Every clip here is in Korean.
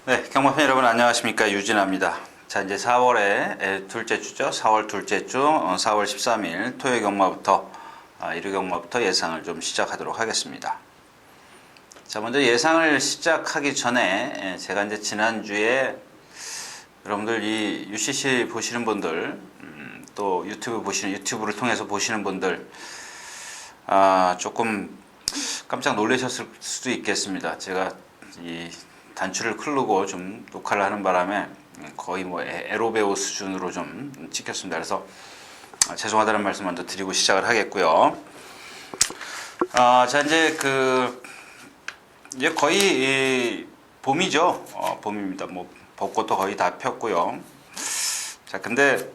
네, 경마팬 여러분 안녕하십니까? 유진아입니다. 자, 이제 4월의 둘째 주죠. 4월 둘째 주, 4월 13일 토요 경마부터, 일요 경마부터 예상을 좀 시작하도록 하겠습니다. 자, 먼저 예상을 시작하기 전에 제가 이제 지난주에 여러분들 이 UCC 보시는 분들, 또 유튜브를 통해서 보시는 분들, 조금 깜짝 놀라셨을 수도 있겠습니다. 제가 이 단추를 클르고 좀 녹화를 하는 바람에 거의 뭐 에로베오 수준으로 좀 찍혔습니다. 그래서 죄송하다는 말씀 먼저 드리고 시작을 하겠고요. 자, 이제 거의 봄이죠. 봄입니다. 뭐 벚꽃도 거의 다 폈고요. 자, 근데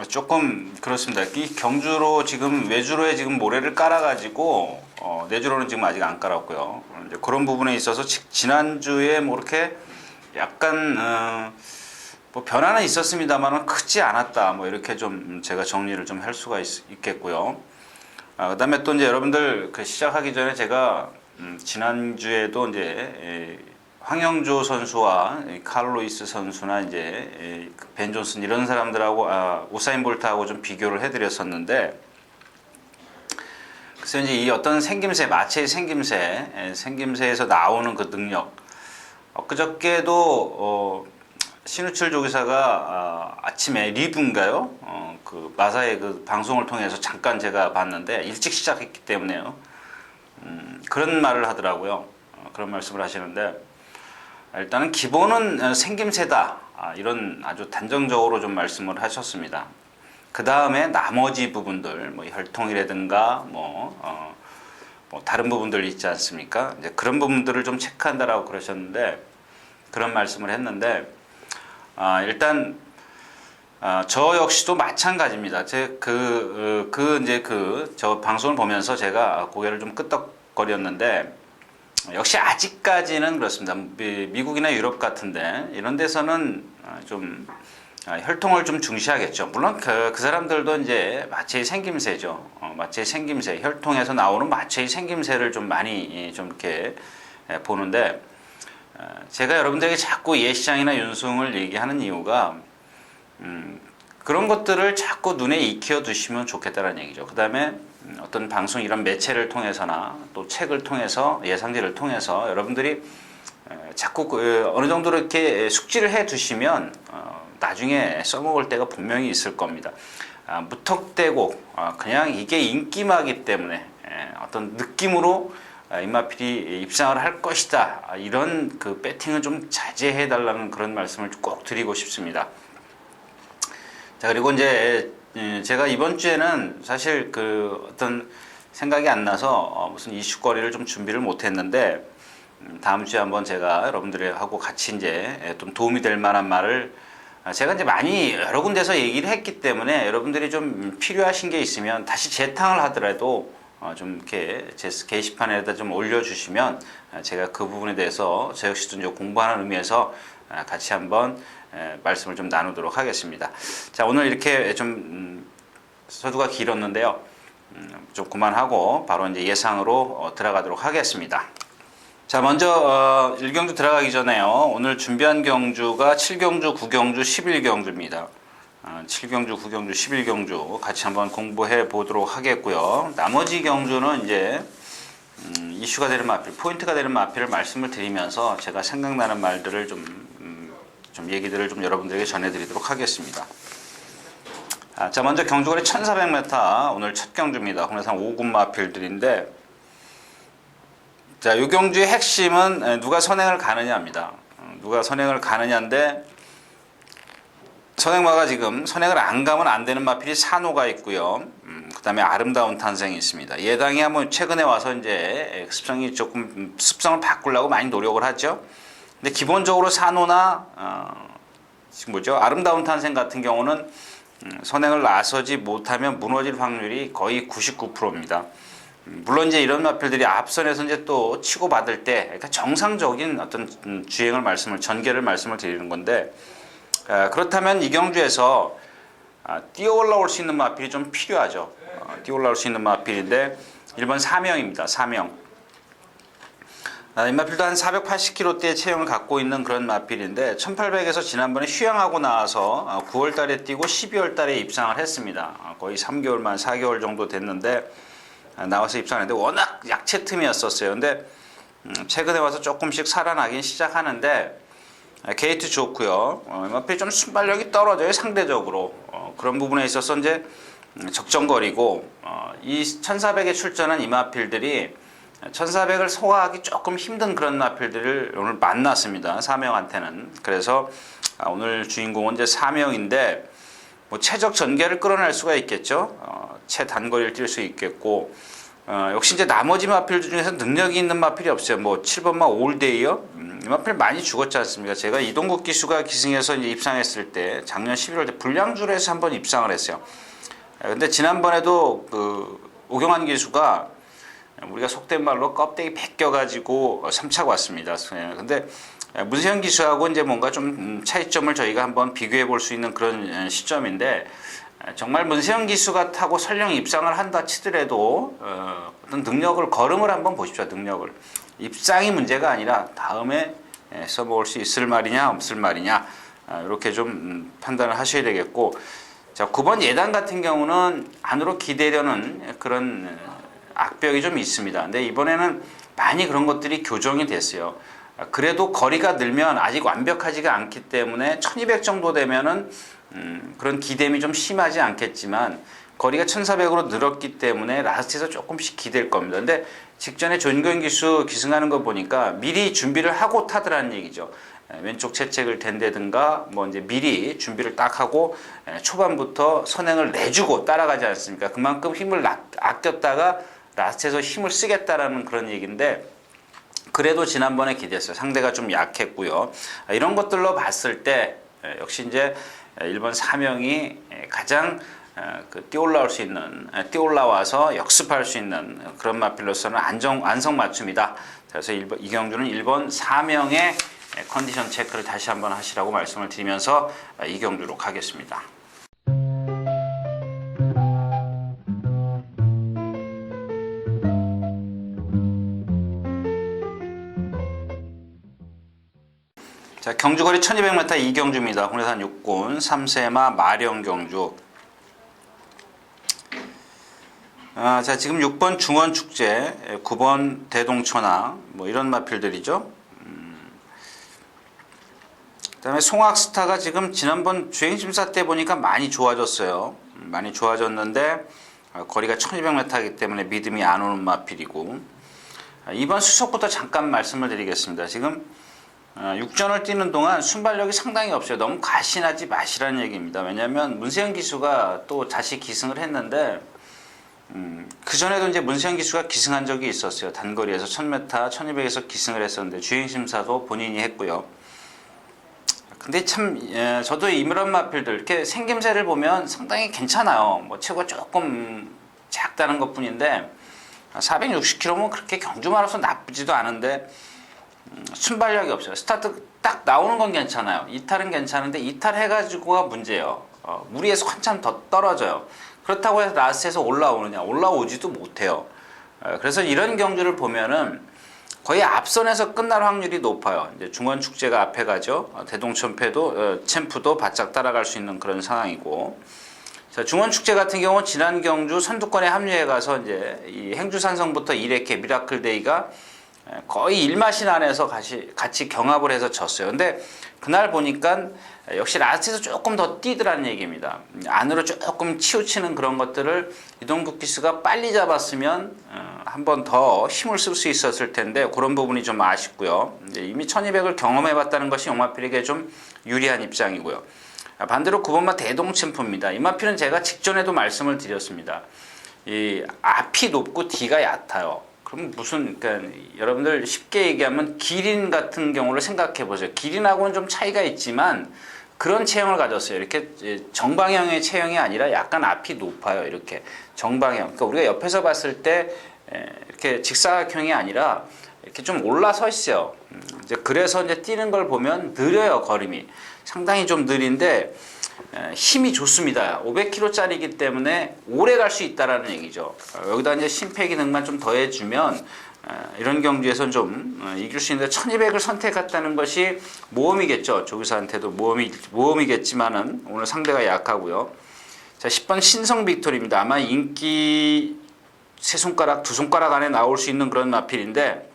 조금 그렇습니다. 이 경주로 지금 외주로에 지금 모래를 깔아가지고 내주로는 지금 아직 안 깔았고요. 이제 그런 부분에 있어서 지난주에 뭐 이렇게 약간 뭐 변화는 있었습니다만은 크지 않았다. 뭐 이렇게 좀 제가 정리를 좀 할 수가 있겠고요. 그다음에 또 이제 여러분들 그 시작하기 전에 제가 지난주에도 이제 황영조 선수와 칼로이스 선수나 이제 벤 존슨 이런 사람들하고 우사인 볼트하고 좀 비교를 해드렸었는데, 그래서 이제 이 어떤 생김새, 마체의 생김새에서 나오는 그 능력. 그저께도 신우철 조기사가 아침에 리브인가요? 그 마사의 그 방송을 통해서 잠깐 제가 봤는데 일찍 시작했기 때문에요. 그런 말을 하더라고요. 그런 말씀을 하시는데. 일단은 기본은 생김새다, 이런 아주 단정적으로 좀 말씀을 하셨습니다. 그 다음에 나머지 부분들, 뭐 혈통이라든가 뭐 다른 부분들 있지 않습니까? 이제 그런 부분들을 좀 체크한다라고 그러셨는데, 그런 말씀을 했는데, 일단 저 역시도 마찬가지입니다. 저 방송을 보면서 제가 고개를 좀 끄덕거렸는데, 역시 아직까지는 그렇습니다. 미국이나 유럽 같은데 이런 데서는 좀 혈통을 좀 중시하겠죠. 물론 그 사람들도 이제 마체의 생김새죠. 마체의 생김새, 혈통에서 나오는 마체의 생김새를 좀 많이 좀 이렇게 보는데, 제가 여러분들에게 자꾸 예시장이나 윤승을 얘기하는 이유가 그런 것들을 자꾸 눈에 익혀 두시면 좋겠다는 얘기죠. 그 다음에 어떤 방송 이런 매체를 통해서나 또 책을 통해서, 예상지를 통해서 여러분들이 자꾸 어느 정도로 이렇게 숙지를 해 두시면 나중에 써먹을 때가 분명히 있을 겁니다. 무턱대고 그냥 이게 인기마기 때문에 어떤 느낌으로 임마필이 입상을 할 것이다, 이런 그 배팅은 좀 자제해 달라는 그런 말씀을 꼭 드리고 싶습니다. 자, 그리고 이제 제가 이번 주에는 사실 그 어떤 생각이 안 나서 무슨 이슈거리를 좀 준비를 못 했는데, 다음 주에 한번 제가 여러분들하고 같이 이제 좀 도움이 될 만한 말을 제가 이제 많이 여러 군데서 얘기를 했기 때문에, 여러분들이 좀 필요하신 게 있으면 다시 재탕을 하더라도 좀 이렇게 제 게시판에다 좀 올려주시면 제가 그 부분에 대해서 저 역시도 이제 공부하는 의미에서 같이 한번 말씀을 좀 나누도록 하겠습니다. 자, 오늘 이렇게 좀 서두가 길었는데요. 좀 그만하고 바로 이제 예상으로 들어가도록 하겠습니다. 자, 먼저 1경주 들어가기 전에요. 오늘 준비한 경주가 7경주, 9경주, 11경주입니다. 7경주, 9경주, 11경주 같이 한번 공부해 보도록 하겠고요. 나머지 경주는 이제 이슈가 되는 마필, 포인트가 되는 마필을 말씀을 드리면서 제가 생각나는 말들을 좀 얘기들을 좀 여러분들에게 전해드리도록 하겠습니다. 자, 먼저 경주거리 1400m, 오늘 첫 경주입니다. 홍래산 5군 마필들인데, 자, 이 경주의 핵심은 누가 선행을 가느냐입니다. 누가 선행을 가느냐인데, 선행마가 지금 선행을 안 가면 안 되는 마필이 산호가 있고요. 그 다음에 아름다운 탄생이 있습니다. 예당이 한번 최근에 와서 이제 습성을 바꾸려고 많이 노력을 하죠. 근데 기본적으로 산호나 지금 아름다운 탄생 같은 경우는 선행을 나서지 못하면 무너질 확률이 거의 99%입니다. 물론 이제 이런 마필들이 앞선에서 이제 또 치고받을 때, 그러니까 정상적인 어떤 전개를 말씀을 드리는 건데, 그렇다면 이 경주에서 뛰어 올라올 수 있는 마필이 좀 필요하죠. 뛰어 올라올 수 있는 마필인데 1번 사명입니다. 사명. 이 마필도 한 480kg대의 체형을 갖고 있는 그런 마필인데 1800에서 지난번에 휴양하고 나와서 9월 달에 뛰고 12월 달에 입상을 했습니다. 거의 3개월 만 4개월 정도 됐는데 나와서 입상했는데 워낙 약체 틈이었었어요. 근데 최근에 와서 조금씩 살아나긴 시작하는데 게이트 좋고요. 이 마필이 좀 순발력이 떨어져요, 상대적으로. 그런 부분에 있어서 이제 적정거리고 이 1400에 출전한 이 마필들이 1400을 소화하기 조금 힘든 그런 마필들을 오늘 만났습니다. 사명한테는. 그래서 오늘 주인공은 이제 사명인데 뭐 최적 전개를 끌어낼 수가 있겠죠. 최단거리를 뛸 수 있겠고 역시 이제 나머지 마필 중에서 능력이 있는 마필이 없어요. 뭐 7번마 올데이요. 이 마필 많이 죽었지 않습니까? 제가 이동국 기수가 기승해서 이제 입상했을 때 작년 11월 때 불량주로 해서 한번 입상을 했어요. 근데 지난번에도 그 오경환 기수가 우리가 속된 말로 껍데기 벗겨가지고 3차가 왔습니다. 근데 문세현 기수하고 이제 뭔가 좀 차이점을 저희가 한번 비교해 볼 수 있는 그런 시점인데 정말 문세현 기수가 타고 설령 입상을 한다 치더라도 어떤 능력을 걸음을 한번 보십시오. 능력을 입상이 문제가 아니라 다음에 써먹을 수 있을 말이냐 없을 말이냐 이렇게 좀 판단을 하셔야 되겠고 자 9번 예단 같은 경우는 안으로 기대려는 그런 악벽이 좀 있습니다. 근데 이번에는 많이 그런 것들이 교정이 됐어요. 그래도 거리가 늘면 아직 완벽하지가 않기 때문에 1200 정도 되면은 그런 기댐이 좀 심하지 않겠지만 거리가 1400으로 늘었기 때문에 라스트에서 조금씩 기댈 겁니다. 근데 직전에 조인경 기수 기승하는 거 보니까 미리 준비를 하고 타더라는 얘기죠. 왼쪽 채찍을 댄다든가 뭐 이제 미리 준비를 딱 하고 초반부터 선행을 내주고 따라가지 않습니까? 그만큼 힘을 아꼈다가 라스트에서 힘을 쓰겠다라는 그런 얘기인데 그래도 지난번에 기대했어요. 상대가 좀 약했고요. 이런 것들로 봤을 때 역시 이제 1번 사명이 가장 뛰어올라올 수 있는 뛰어올라와서 역습할 수 있는 그런 마필로서는 안성맞춤이다. 그래서 이 경주는 1번 사명의 컨디션 체크를 다시 한번 하시라고 말씀을 드리면서 이 경주로 가겠습니다. 자, 경주거리 1200m 이경주입니다. 국내산 6군 3세마 마령 경주. 자, 지금 6번 중원축제, 9번 대동천왕, 뭐 이런 마필들이죠. 그 다음에 송악스타가 지금 지난번 주행심사 때 보니까 많이 좋아졌어요. 많이 좋아졌는데, 거리가 1200m이기 때문에 믿음이 안 오는 마필이고, 이번 수속부터 잠깐 말씀을 드리겠습니다. 지금 6전을 뛰는 동안 순발력이 상당히 없어요. 너무 가신하지 마시라는 얘기입니다. 왜냐하면 문세현 기수가 또 다시 기승을 했는데 그전에도 이제 문세현 기수가 기승한 적이 있었어요. 단거리에서 1000m, 1200에서 기승을 했었는데 주행심사도 본인이 했고요. 근데 참 저도 이런 마필들 이렇게 생김새를 보면 상당히 괜찮아요. 뭐 체구가 조금 작다는 것 뿐인데 460kg면 그렇게 경주마라서 나쁘지도 않은데 순발력이 없어요. 스타트 딱 나오는 건 괜찮아요. 이탈은 괜찮은데 이탈해가지고가 문제예요. 무리에서 한참 더 떨어져요. 그렇다고 해서 라스트에서 올라오느냐? 올라오지도 못해요. 그래서 이런 경주를 보면은 거의 앞선에서 끝날 확률이 높아요. 이제 중원축제가 앞에 가죠. 대동천패도 챔프도 바짝 따라갈 수 있는 그런 상황이고. 자, 중원축제 같은 경우 지난 경주 선두권에 합류해 가서 이제 이 행주산성부터 1회캐 미라클데이가 거의 1마신 안에서 같이 경합을 해서 졌어요. 근데 그날 보니까 역시 라스트에서 조금 더 뛰더라는 얘기입니다. 안으로 조금 치우치는 그런 것들을 이동국 기수가 빨리 잡았으면 한 번 더 힘을 쓸 수 있었을 텐데 그런 부분이 좀 아쉽고요. 이미 1200을 경험해봤다는 것이 용마필에게 좀 유리한 입장이고요. 반대로 9번마 대동챔프입니다. 이 마필은 제가 직전에도 말씀을 드렸습니다. 이 앞이 높고 뒤가 얕아요. 그럼 그러니까 여러분들 쉽게 얘기하면 기린 같은 경우를 생각해 보세요. 기린하고는 좀 차이가 있지만 그런 체형을 가졌어요. 이렇게 정방형의 체형이 아니라 약간 앞이 높아요. 이렇게 정방형. 그러니까 우리가 옆에서 봤을 때 이렇게 직사각형이 아니라 이렇게 좀 올라서 있어요. 이제 그래서 이제 뛰는 걸 보면 느려요. 걸음이 상당히 좀 느린데 힘이 좋습니다. 500kg짜리이기 때문에 오래 갈 수 있다라는 얘기죠. 여기다 이제 심폐 기능만 좀 더해주면 이런 경주에서는 좀 이길 수 있는데 1200을 선택했다는 것이 모험이겠죠. 조기사한테도 모험이겠지만은 오늘 상대가 약하고요. 자, 10번 신성 빅토리입니다. 아마 인기 세 손가락, 두 손가락 안에 나올 수 있는 그런 마필인데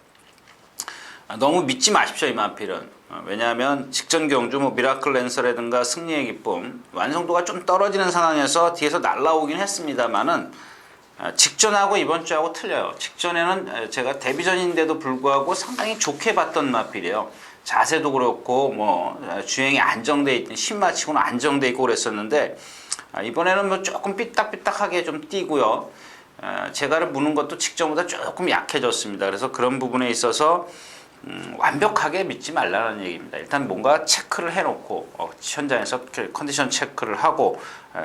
너무 믿지 마십시오. 이 마필은. 왜냐하면 직전 경주 미라클 랜서라든가 승리의 기쁨 완성도가 좀 떨어지는 상황에서 뒤에서 날라오긴 했습니다만은 직전하고 이번 주하고 틀려요. 직전에는 제가 데뷔전인데도 불구하고 상당히 좋게 봤던 마필이에요. 자세도 그렇고 주행이 안정돼 있던 신마치고는 안정돼 있고 그랬었는데 이번에는 조금 삐딱삐딱하게 좀 뛰고요. 제가를 무는 것도 직전보다 조금 약해졌습니다. 그래서 그런 부분에 있어서 완벽하게 믿지 말라는 얘기입니다. 일단 뭔가 체크를 해놓고 현장에서 컨디션 체크를 하고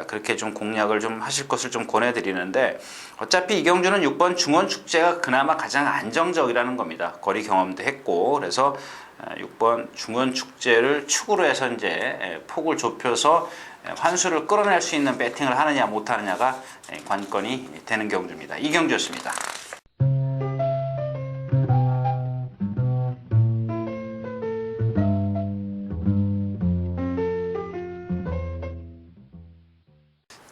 그렇게 좀 공략을 좀 하실 것을 좀 권해드리는데 어차피 이경주는 6번 중원축제가 그나마 가장 안정적이라는 겁니다. 거리 경험도 했고 그래서 6번 중원축제를 축으로 해서 이제 폭을 좁혀서 환수를 끌어낼 수 있는 배팅을 하느냐 못하느냐가 관건이 되는 경주입니다. 이경주였습니다.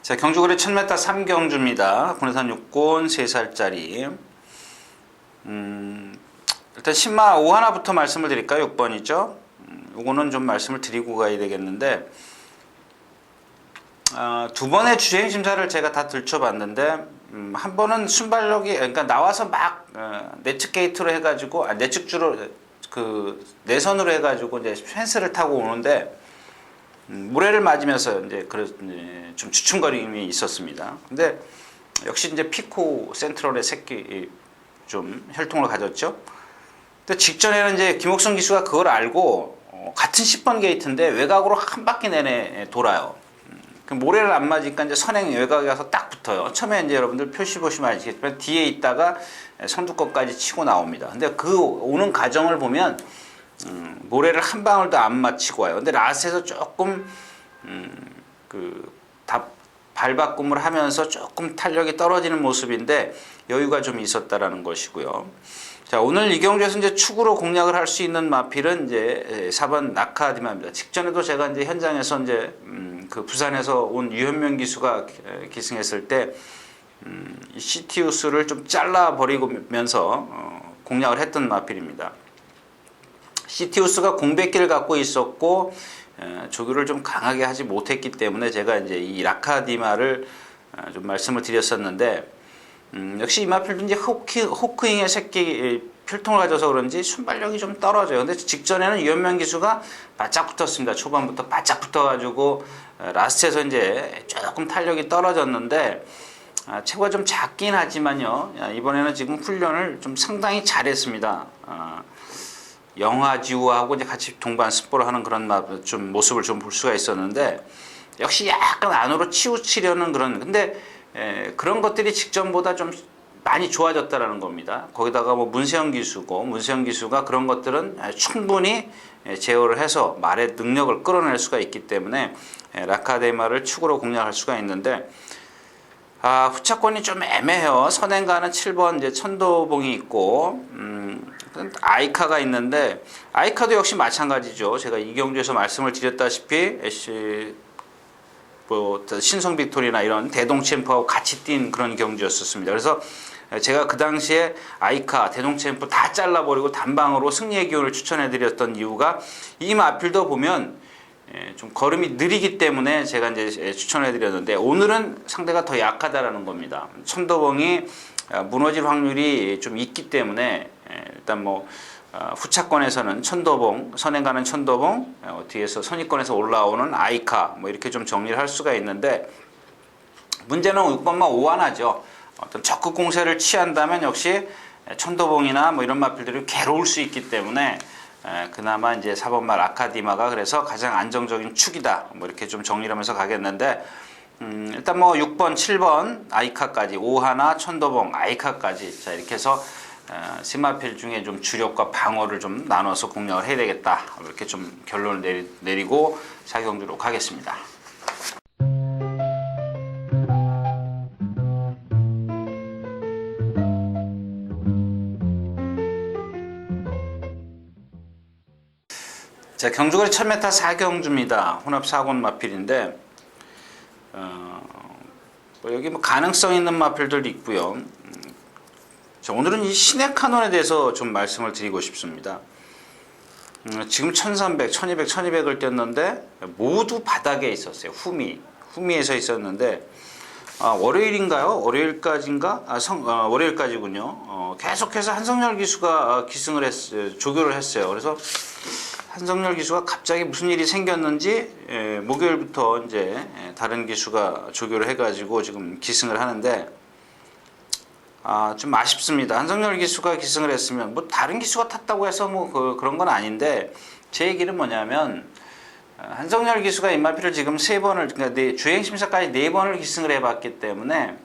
자, 경주거리 1000m 3경주입니다. 군해산 6권 3살짜리. 일단 신마 5 하나부터 말씀을 드릴까요? 6번이죠. 요거는 좀 말씀을 드리고 가야 되겠는데 두 번의 주행 심사를 제가 다 들춰봤는데 한 번은 순발력이 그러니까 나와서 막 내측 게이트로 해가지고 내측주로 내선으로 해가지고 이제 펜스를 타고 오는데 모래를 맞으면서 이제 좀 주춤거림이 있었습니다. 근데 역시 이제 피코 센트럴의 새끼 좀 혈통을 가졌죠. 근데 직전에는 이제 김옥성 기수가 그걸 알고 같은 10번 게이트인데 외곽으로 한 바퀴 내내 돌아요. 모래를 안 맞으니까 이제 선행 외곽에 가서 딱 붙어요. 처음에 이제 여러분들 표시 보시면 아시겠지만 뒤에 있다가 선두권까지 치고 나옵니다. 근데 그 오는 과정을 보면 모래를 한 방울도 안 맞히고 와요. 근데 라스에서 조금 발바꿈을 하면서 조금 탄력이 떨어지는 모습인데 여유가 좀 있었다라는 것이고요. 자, 오늘 이경주에서 이제 축으로 공략을 할 수 있는 마필은 이제 4번 나카디마입니다. 직전에도 제가 이제 현장에서 이제 부산에서 온 유현명 기수가 기승했을 때 시티우스를 좀 잘라 버리면서 공략을 했던 마필입니다. 시티우스가 공백기를 갖고 있었고 조교를 좀 강하게 하지 못했기 때문에 제가 이제 이 라카디마를 좀 말씀을 드렸었는데 역시 이 마필도 이제 호크잉의 새끼 필통을 가져서 그런지 순발력이 좀 떨어져요. 근데 직전에는 유현명 기수가 바짝 붙었습니다. 초반부터 바짝 붙어가지고 라스트에서 이제 조금 탄력이 떨어졌는데 체구가 좀 작긴 하지만요. 이번에는 지금 훈련을 좀 상당히 잘했습니다. 영화지우하고 이제 같이 동반 습보를 하는 그런 좀 모습을 좀 볼 수가 있었는데 역시 약간 안으로 치우치려는 근데 그런 것들이 직전보다 좀 많이 좋아졌다라는 겁니다. 거기다가 문세영 기수가 그런 것들은 충분히 제어를 해서 말의 능력을 끌어낼 수가 있기 때문에 라카데마를 축으로 공략할 수가 있는데 후차권이 좀 애매해요. 선행가는 7번 이제 천도봉이 있고 아이카가 있는데 아이카도 역시 마찬가지죠. 제가 이경주에서 말씀을 드렸다시피 신성 빅토리나 이런 대동 챔프하고 같이 뛴 그런 경주였었습니다. 그래서 제가 그 당시에 아이카, 대동 챔프 다 잘라버리고 단방으로 승리의 기운을 추천해드렸던 이유가 이 마필도 보면 좀 걸음이 느리기 때문에 제가 이제 추천해드렸는데 오늘은 상대가 더 약하다라는 겁니다. 천도봉이 무너질 확률이 좀 있기 때문에 일단 후차권에서는 천도봉, 선행가는 천도봉, 뒤에서 선위권에서 올라오는 아이카 이렇게 좀 정리를 할 수가 있는데 문제는 6번만 오한하죠. 어떤 적극 공세를 취한다면 역시 천도봉이나 이런 마필들이 괴로울 수 있기 때문에 그나마 이제 4번마 아카디마가 그래서 가장 안정적인 축이다. 이렇게 좀 정리를 하면서 가겠는데 일단 6번, 7번 아이카까지 오하나, 천도봉, 아이카까지 자 이렇게 해서 세마필 중에 좀 주력과 방어를 좀 나눠서 공략을 해야 되겠다. 이렇게 좀 결론을 내리고 4경주로 가겠습니다. 자, 경주거래 1000m 4경주입니다. 혼합 4권 마필인데 여기 뭐 가능성 있는 마필들도 있고요. 자, 오늘은 이 신의 카논에 대해서 좀 말씀을 드리고 싶습니다. 지금 1300, 1200, 1200을 뛰었는데 모두 바닥에 있었어요. 후미에서 있었는데 월요일인가요? 월요일까지인가? 월요일까지군요. 계속해서 한성열 기수가 기승을 했어요. 조교를 했어요. 그래서 한성열 기수가 갑자기 무슨 일이 생겼는지 목요일부터 이제 다른 기수가 조교를 해가지고 지금 기승을 하는데 좀 아쉽습니다. 한성열 기수가 기승을 했으면 뭐 다른 기수가 탔다고 해서 뭐 그런 건 아닌데 제 얘기는 뭐냐면 한성열 기수가 임마피를 지금 3번을 그러니까 주행 심사까지 4번을 기승을 해봤기 때문에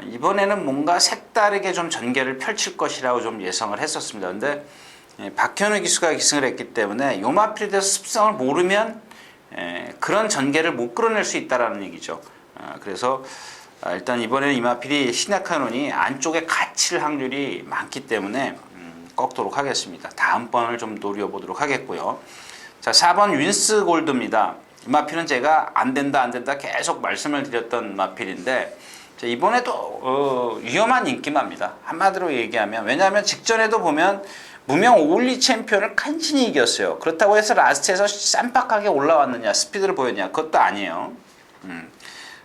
이번에는 뭔가 색다르게 좀 전개를 펼칠 것이라고 좀 예상을 했었습니다. 근데 박현우 기수가 기승을 했기 때문에 이 마필에 대해서 습성을 모르면 그런 전개를 못 끌어낼 수 있다라는 얘기죠. 그래서 일단 이번에는 이 마필이 시나카논이 안쪽에 갇힐 확률이 많기 때문에 꺾도록 하겠습니다. 다음번을 좀 노려보도록 하겠고요. 자, 4번 윈스 골드입니다. 이 마필은 제가 안 된다 계속 말씀을 드렸던 마필인데 이번에도 위험한 인기마입니다. 한마디로 얘기하면 왜냐하면 직전에도 보면 무명 올리 챔피언을 간신히 이겼어요. 그렇다고 해서 라스트에서 쌈박하게 올라왔느냐 스피드를 보였냐 그것도 아니에요.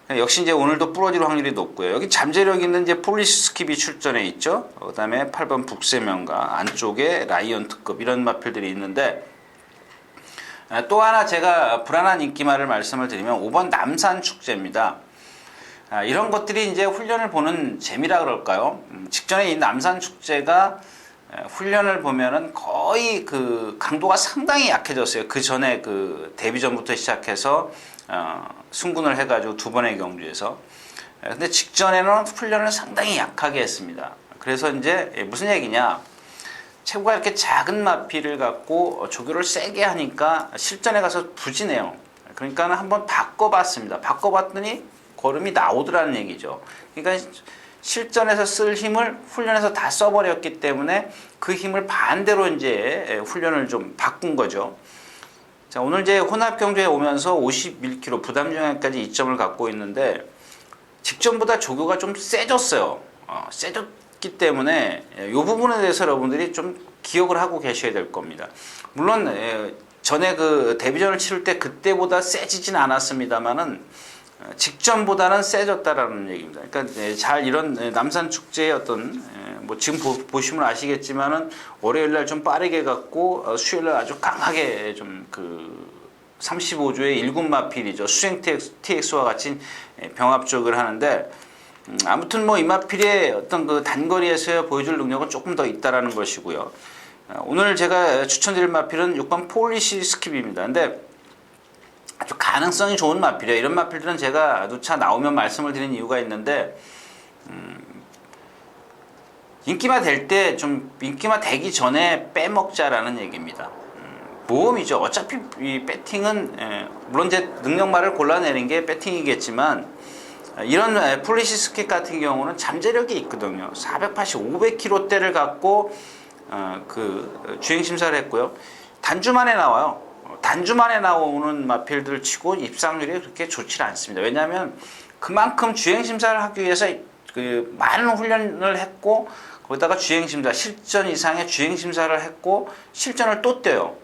역시 이제 오늘도 부러질 확률이 높고요. 여기 잠재력 있는 이제 폴리시 스킵이 출전해 있죠. 그 다음에 8번 북새명가 안쪽에 라이언 특급 이런 마필들이 있는데 또 하나 제가 불안한 인기마를 말씀을 드리면 5번 남산 축제입니다. 이런 것들이 이제 훈련을 보는 재미라 그럴까요? 직전에 이 남산 축제가 훈련을 보면은 거의 그 강도가 상당히 약해졌어요. 그 전에 그 데뷔전부터 시작해서 승군을 해가지고 2번의 경주에서. 근데 직전에는 훈련을 상당히 약하게 했습니다. 그래서 이제 무슨 얘기냐? 체구가 이렇게 작은 마필을 갖고 조교를 세게 하니까 실전에 가서 부진해요. 그러니까 한번 바꿔봤습니다. 바꿔봤더니 걸음이 나오더라는 얘기죠. 그러니까 실전에서 쓸 힘을 훈련에서 다 써버렸기 때문에 그 힘을 반대로 이제 훈련을 좀 바꾼 거죠. 자, 오늘 이제 혼합 경주에 오면서 51kg 부담 중량까지 이점을 갖고 있는데 직전보다 조교가 좀 세졌어요. 세졌기 때문에 이 부분에 대해서 여러분들이 좀 기억을 하고 계셔야 될 겁니다. 물론 전에 그 데뷔전을 치를 때 그때보다 세지진 않았습니다만은 직전보다는 세졌다라는 얘기입니다. 그러니까 잘 이런 남산 축제의 어떤 뭐 지금 보시면 아시겠지만은 월요일날 좀 빠르게 갔고 수요일날 아주 강하게 좀 그 35조의 1군 마필이죠. 수행 TX와 같이 병합적을 하는데 아무튼 뭐 이 마필의 어떤 그 단거리에서 보여줄 능력은 조금 더 있다라는 것이고요. 오늘 제가 추천드릴 마필은 6번 폴리시 스킵입니다. 근데 아주 가능성이 좋은 마필이에요. 이런 마필들은 제가 누차 나오면 말씀을 드린 이유가 있는데 인기마 될 때 좀 인기마 되기 전에 빼먹자라는 얘기입니다. 모험이죠. 어차피 이 배팅은 물론 제 능력말을 골라내는 게 배팅이겠지만 이런 폴리시 스킵 같은 경우는 잠재력이 있거든요. 480, 500kg대를 갖고 그 주행 심사를 했고요. 단주만에 나와요. 단주만에 나오는 마필들 치고 입상률이 그렇게 좋지 않습니다. 왜냐하면 그만큼 주행심사를 하기 위해서 그 많은 훈련을 했고 거기다가 주행심사, 실전 이상의 주행심사를 했고 실전을 또 뛰어요.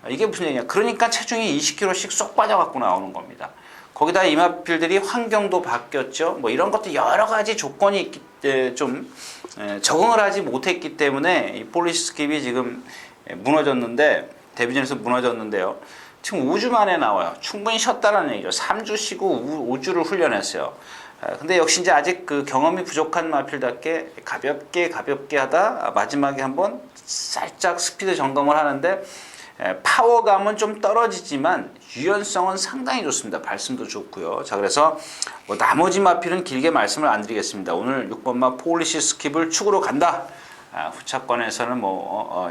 이게 무슨 얘기냐. 그러니까 체중이 20kg씩 쏙 빠져갖고 나오는 겁니다. 거기다 이 마필들이 환경도 바뀌었죠. 뭐 이런 것도 여러 가지 조건이 있기 때문에 좀 적응을 하지 못했기 때문에 이 폴리시 스킵이 지금 무너졌는데 데뷔전에서 무너졌는데요. 지금 5주 만에 나와요. 충분히 쉬었다는 얘기죠. 3주 쉬고 5주를 훈련했어요. 근데 역시 이제 아직 그 경험이 부족한 마필답게 가볍게 하다 마지막에 한번 살짝 스피드 점검을 하는데 파워감은 좀 떨어지지만 유연성은 상당히 좋습니다. 발성도 좋고요. 자, 그래서 뭐 나머지 마필은 길게 말씀을 안 드리겠습니다. 오늘 6번마 폴리시 스킵을 축으로 간다. 후차권에서는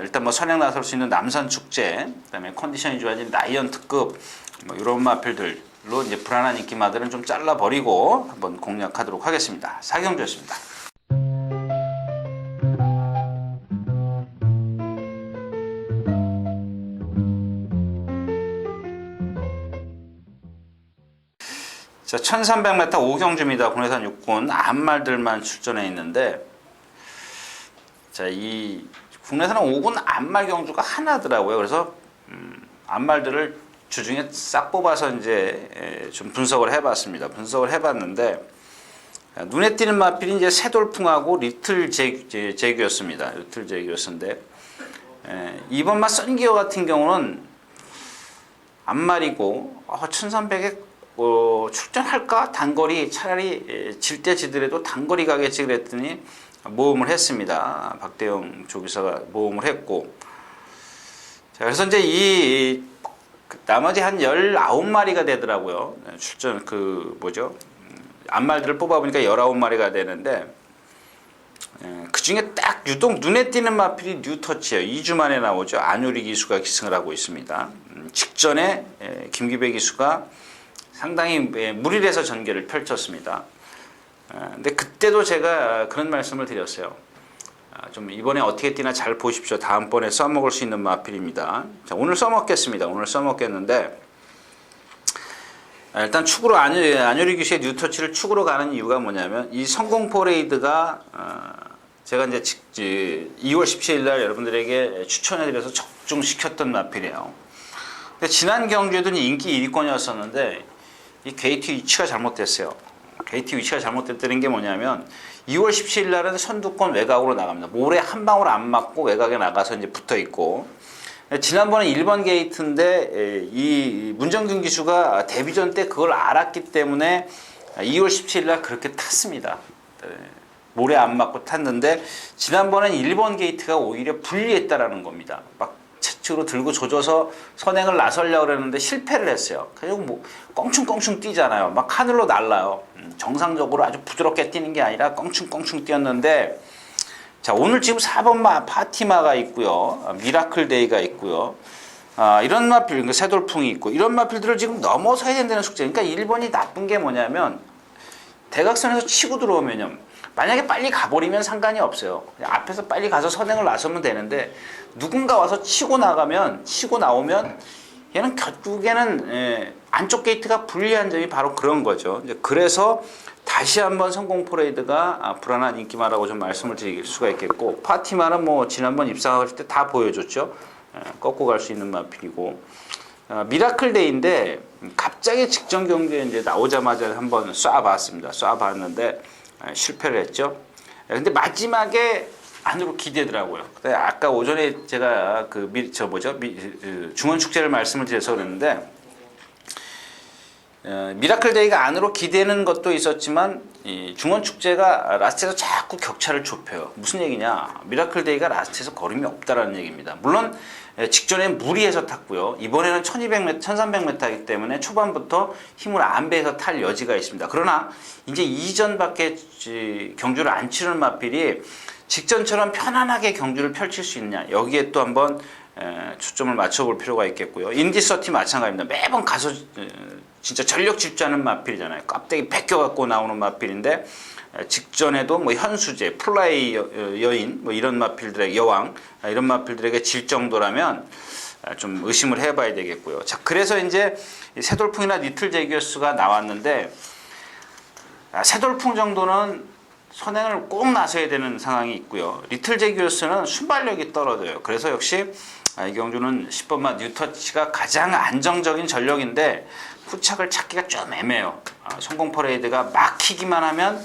일단 선행 나설 수 있는 남산 축제, 그다음에 컨디션이 좋아진 라이언 특급 이런 마필들로 이제 불안한 인기마들은 좀 잘라 버리고 한번 공략하도록 하겠습니다. 사경주였습니다. 자, 1300m 5경주입니다. 국내산 육군 암말들만 출전해 있는데, 자, 이 국내산 5군 암말 경주가 하나더라고요. 그래서 암말들을 주중에 싹 뽑아서 이제 좀 분석을 해봤습니다. 분석을 해봤는데, 눈에 띄는 마필이 이제 새돌풍하고 리틀 제규였습니다. 리틀 제규였는데, 이번 마 썬기어 같은 경우는 암말이고 1300에 출전할까? 단거리 차라리 질 때 지더라도 단거리 가겠지 그랬더니 모험을 했습니다. 박대영 조기사가 모험을 했고, 자, 그래서 이제 이 나머지 한 19마리가 되더라고요. 출전 암말들을 뽑아보니까 19마리가 되는데, 그 중에 딱 유독 눈에 띄는 마필이 뉴터치예요. 2주 만에 나오죠. 안효리 기수가 기승을 하고 있습니다. 직전에 김기배 기수가 상당히 무리해서 전개를 펼쳤습니다. 근데 그때도 제가 그런 말씀을 드렸어요. 좀 이번에 어떻게 뛰나 잘 보십시오. 다음번에 써먹을 수 있는 마필입니다. 자, 오늘 써먹겠습니다. 오늘 써먹겠는데, 일단 축으로 안효리 기수의 뉴터치를 축으로 가는 이유가 뭐냐면, 이 성공 퍼레이드가 제가 이제 2월 17일 날 여러분들에게 추천해드려서 적중시켰던 마필이에요. 근데 지난 경주에도 인기 1위권이었었는데 이 게이트 위치가 잘못됐어요. 게이트 위치가 잘못됐다는 게 뭐냐면, 2월 17일 날은 선두권 외곽으로 나갑니다. 모래 한 방울 안 맞고 외곽에 나가서 이제 붙어 있고, 지난번에 1번 게이트인데 이 문정균 기수가 데뷔전 때 그걸 알았기 때문에 2월 17일 날 그렇게 탔습니다. 모래 안 맞고 탔는데, 지난번엔 1번 게이트가 오히려 불리했다라는 겁니다. 막 채찍으로 들고 조져서 선행을 나서려고 그랬는데 실패를 했어요. 그리고 뭐 껑충껑충 뛰잖아요. 막 하늘로 날라요. 정상적으로 아주 부드럽게 뛰는 게 아니라 껑충껑충 뛰었는데, 자, 오늘 지금 4번마 파티마가 있고요. 미라클 데이가 있고요. 이런 마필, 그러니까 새돌풍이 있고, 이런 마필들을 지금 넘어서야 된다는 숙제. 그러니까 1번이 나쁜 게 뭐냐면, 대각선에서 치고 들어오면요, 만약에 빨리 가버리면 상관이 없어요. 그냥 앞에서 빨리 가서 선행을 나서면 되는데, 누군가 와서 치고 나오면 얘는 결국에는 안쪽 게이트가 불리한 점이 바로 그런 거죠. 이제 그래서 다시 한번 성공 퍼레이드가 불안한 인기마라고 좀 말씀을 드릴 수가 있겠고, 파티마는 뭐 지난번 입상할 때 다 보여줬죠. 꺾고 갈 수 있는 마필이고, 미라클 데이인데 갑자기 직전 경기에 이제 나오자마자 한번 쏴봤습니다. 쏴봤는데 실패를 했죠. 근데 마지막에 안으로 기대더라고요. 아까 오전에 제가 중원 축제를 말씀을 드려서 그랬는데, 미라클 데이가 안으로 기대는 것도 있었지만 이 중원 축제가 라스트에서 자꾸 격차를 좁혀요. 무슨 얘기냐? 미라클 데이가 라스트에서 걸음이 없다라는 얘기입니다. 물론 직전에 무리해서 탔고요. 이번에는 1200m, 1300m이기 때문에 초반부터 힘을 안배해서 탈 여지가 있습니다. 그러나 이제 이전밖에 경주를 안 치르는 마필이 직전처럼 편안하게 경주를 펼칠 수 있느냐, 여기에 또 한번 초점을 맞춰볼 필요가 있겠고요. 인디서티 마찬가지입니다. 매번 가서 진짜 전력 질주하는 마필이잖아요. 껍데기 벗겨갖고 나오는 마필인데, 직전에도 뭐 현수제, 플라이 여인, 뭐 이런 마필들에게, 여왕, 이런 마필들에게 질 정도라면 좀 의심을 해봐야 되겠고요. 자, 그래서 이제 새돌풍이나 리틀 제기어스가 나왔는데, 새돌풍 정도는 선행을 꼭 나서야 되는 상황이 있고요. 리틀 제기어스는 순발력이 떨어져요. 그래서 역시 이 경주는 10번마 뉴터치가 가장 안정적인 전력인데, 후착을 찾기가 좀 애매해요. 성공 퍼레이드가 막히기만 하면